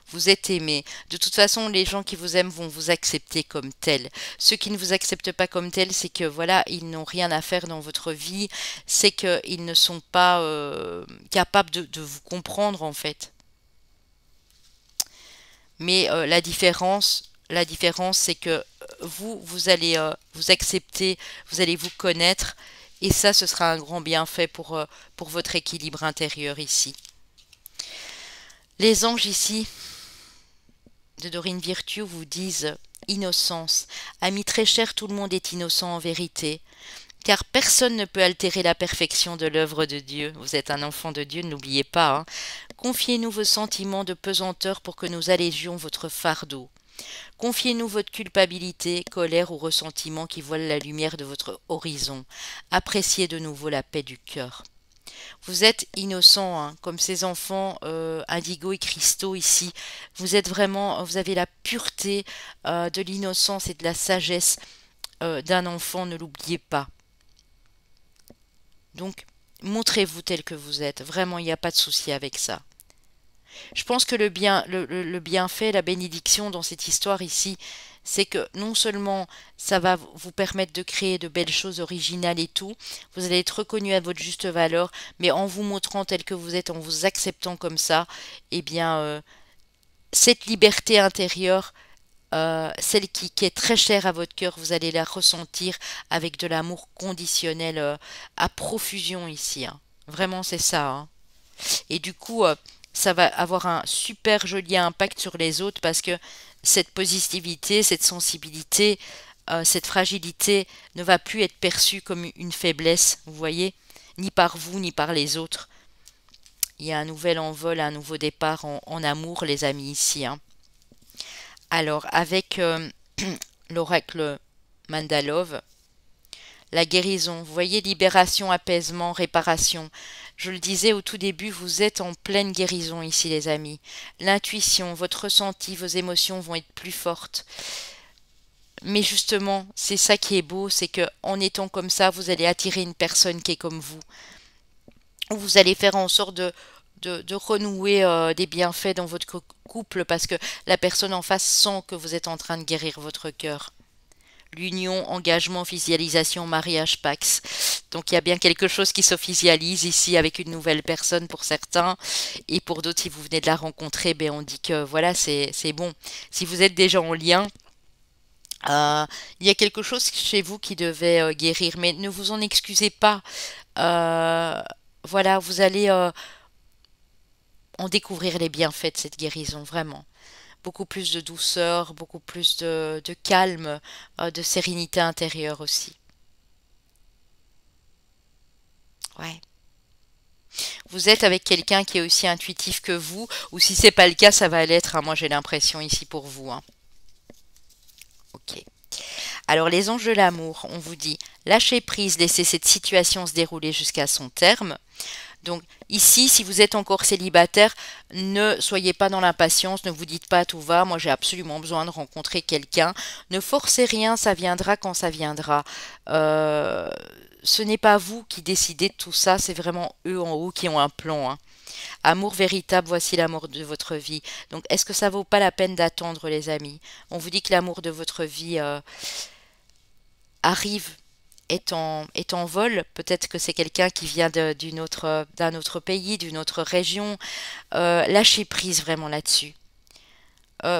Vous êtes aimé. De toute façon, les gens qui vous aiment vont vous accepter comme tel. Ceux qui ne vous acceptent pas comme tel, c'est que voilà, ils n'ont rien à faire dans votre vie. C'est qu'ils ne sont pas capables de vous comprendre en fait. Mais la différence, c'est que vous allez vous accepter, vous allez vous connaître, et ça, ce sera un grand bienfait pour votre équilibre intérieur ici. Les anges ici de Dorine Virtue vous disent innocence. Ami très cher, tout le monde est innocent en vérité, car personne ne peut altérer la perfection de l'œuvre de Dieu. Vous êtes un enfant de Dieu, n'oubliez pas, hein. Confiez-nous vos sentiments de pesanteur pour que nous allégions votre fardeau. Confiez-nous votre culpabilité, colère ou ressentiment qui voilent la lumière de votre horizon. Appréciez de nouveau la paix du cœur. Vous êtes innocent, hein, comme ces enfants indigo et cristaux ici. Vous êtes vraiment, vous avez la pureté de l'innocence et de la sagesse d'un enfant, ne l'oubliez pas. Donc, montrez-vous tel que vous êtes. Vraiment, il n'y a pas de souci avec ça. Je pense que le bienfait, la bénédiction dans cette histoire ici, c'est que non seulement ça va vous permettre de créer de belles choses originales et tout, vous allez être reconnu à votre juste valeur, mais en vous montrant tel que vous êtes, en vous acceptant comme ça, eh bien, cette liberté intérieure, celle qui est très chère à votre cœur, vous allez la ressentir avec de l'amour conditionnel à profusion ici, hein. Vraiment, c'est ça, hein. Et du coup, ça va avoir un super joli impact sur les autres parce que cette positivité, cette sensibilité, cette fragilité ne va plus être perçue comme une faiblesse, vous voyez, ni par vous, ni par les autres. Il y a un nouvel envol, un nouveau départ en amour, les amis, ici, hein. Alors, avec l'oracle Mandalove, la guérison, vous voyez, libération, apaisement, réparation. Je le disais au tout début, vous êtes en pleine guérison ici, les amis. L'intuition, votre ressenti, vos émotions vont être plus fortes. Mais justement, c'est ça qui est beau, c'est que en étant comme ça, vous allez attirer une personne qui est comme vous. Vous allez faire en sorte de renouer des bienfaits dans votre couple parce que la personne en face sent que vous êtes en train de guérir votre cœur. L'union, engagement, officialisation, mariage, pax. Donc il y a bien quelque chose qui s'officialise ici avec une nouvelle personne pour certains. Et pour d'autres, si vous venez de la rencontrer, ben on dit que voilà, c'est bon. Si vous êtes déjà en lien, il y a quelque chose chez vous qui devait guérir. Mais ne vous en excusez pas. Voilà, vous allez en découvrir les bienfaits de cette guérison, vraiment. Beaucoup plus de douceur, beaucoup plus de calme, de sérénité intérieure aussi. Ouais. Vous êtes avec quelqu'un qui est aussi intuitif que vous, ou si c'est pas le cas, ça va l'être, hein. Moi j'ai l'impression ici pour vous, hein. Ok. Alors les anges de l'amour, on vous dit lâchez prise, laissez cette situation se dérouler jusqu'à son terme. Donc ici, si vous êtes encore célibataire, ne soyez pas dans l'impatience, ne vous dites pas tout va, moi j'ai absolument besoin de rencontrer quelqu'un. Ne forcez rien, ça viendra quand ça viendra. Euh, Ce n'est pas vous qui décidez de tout ça, c'est vraiment eux en haut qui ont un plan, hein. Amour véritable, voici l'amour de votre vie. Donc est-ce que ça vaut pas la peine d'attendre, les amis? On vous dit que l'amour de votre vie arrive, est en vol. Peut-être que c'est quelqu'un qui vient d'un autre pays, d'une autre région. Lâchez prise vraiment là-dessus.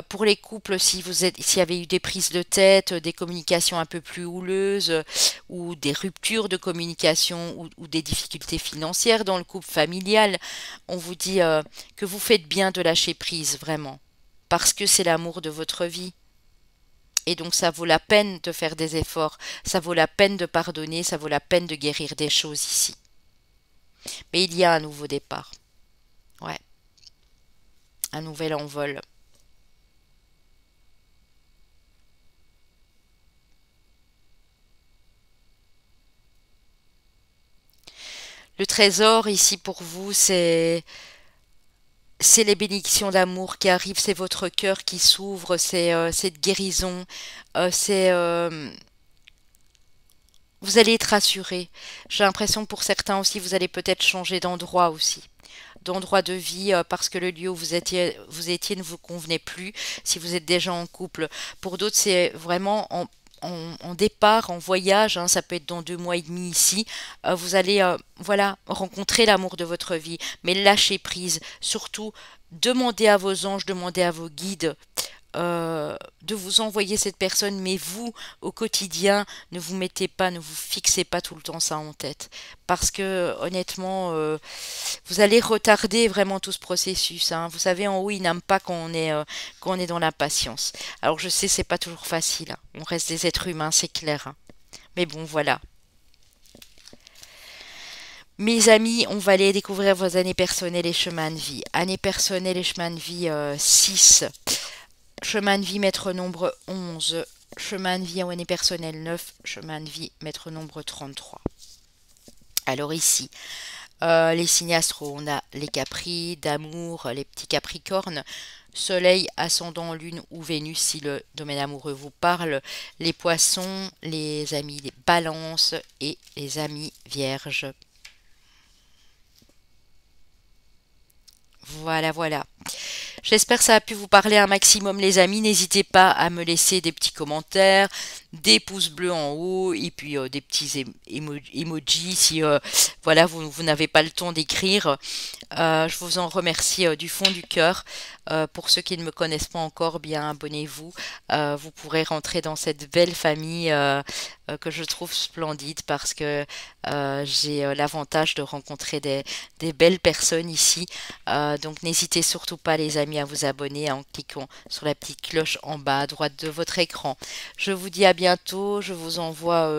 Pour les couples, si s'il y avait eu des prises de tête, des communications un peu plus houleuses, ou des ruptures de communication, ou des difficultés financières dans le couple familial, on vous dit que vous faites bien de lâcher prise, vraiment, parce que c'est l'amour de votre vie. Et donc ça vaut la peine de faire des efforts, ça vaut la peine de pardonner, ça vaut la peine de guérir des choses ici. Mais il y a un nouveau départ, ouais, un nouvel envol. Le trésor ici pour vous, c'est les bénédictions d'amour qui arrivent, c'est votre cœur qui s'ouvre, c'est cette guérison, c'est vous allez être rassuré. J'ai l'impression que pour certains aussi, vous allez peut-être changer d'endroit aussi, d'endroit de vie, parce que le lieu où vous étiez ne vous convenait plus. Si vous êtes déjà en couple, pour d'autres, c'est vraiment en départ, en voyage, hein, ça peut être dans 2 mois et demi ici, vous allez voilà, rencontrer l'amour de votre vie, mais lâchez prise, surtout demandez à vos anges, demandez à vos guides de vous envoyer cette personne, mais vous, au quotidien, ne vous mettez pas, ne vous fixez pas tout le temps ça en tête, parce que honnêtement, vous allez retarder vraiment tout ce processus, hein. Vous savez, en haut, ils n'aiment pas quand on est dans l'impatience. Alors je sais, c'est pas toujours facile, hein. On reste des êtres humains, c'est clair, hein. Mais bon, voilà. Mes amis, on va aller découvrir vos années personnelles et chemins de vie. Années personnelles et chemins de vie 6. Chemin de vie maître nombre 11. Chemin de vie en année personnelle 9. Chemin de vie maître nombre 33. Alors ici, les signes astro, on a les capris, d'amour, les petits capricornes, soleil, ascendant, lune ou Vénus si le domaine amoureux vous parle, les poissons, les amis, les balances et les amis vierges. Voilà, voilà. J'espère que ça a pu vous parler un maximum, les amis. N'hésitez pas à me laisser des petits commentaires, des pouces bleus en haut et puis des petits emojis si voilà, vous n'avez pas le temps d'écrire. Je vous en remercie du fond du cœur. Pour ceux qui ne me connaissent pas encore, bien abonnez-vous. Vous pourrez rentrer dans cette belle famille que je trouve splendide parce que j'ai l'avantage de rencontrer des belles personnes ici. Donc n'hésitez surtout pas les amis à vous abonner en cliquant sur la petite cloche en bas à droite de votre écran. Je vous dis à bientôt, je vous envoie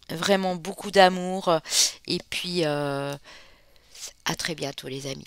vraiment beaucoup d'amour et puis à très bientôt les amis.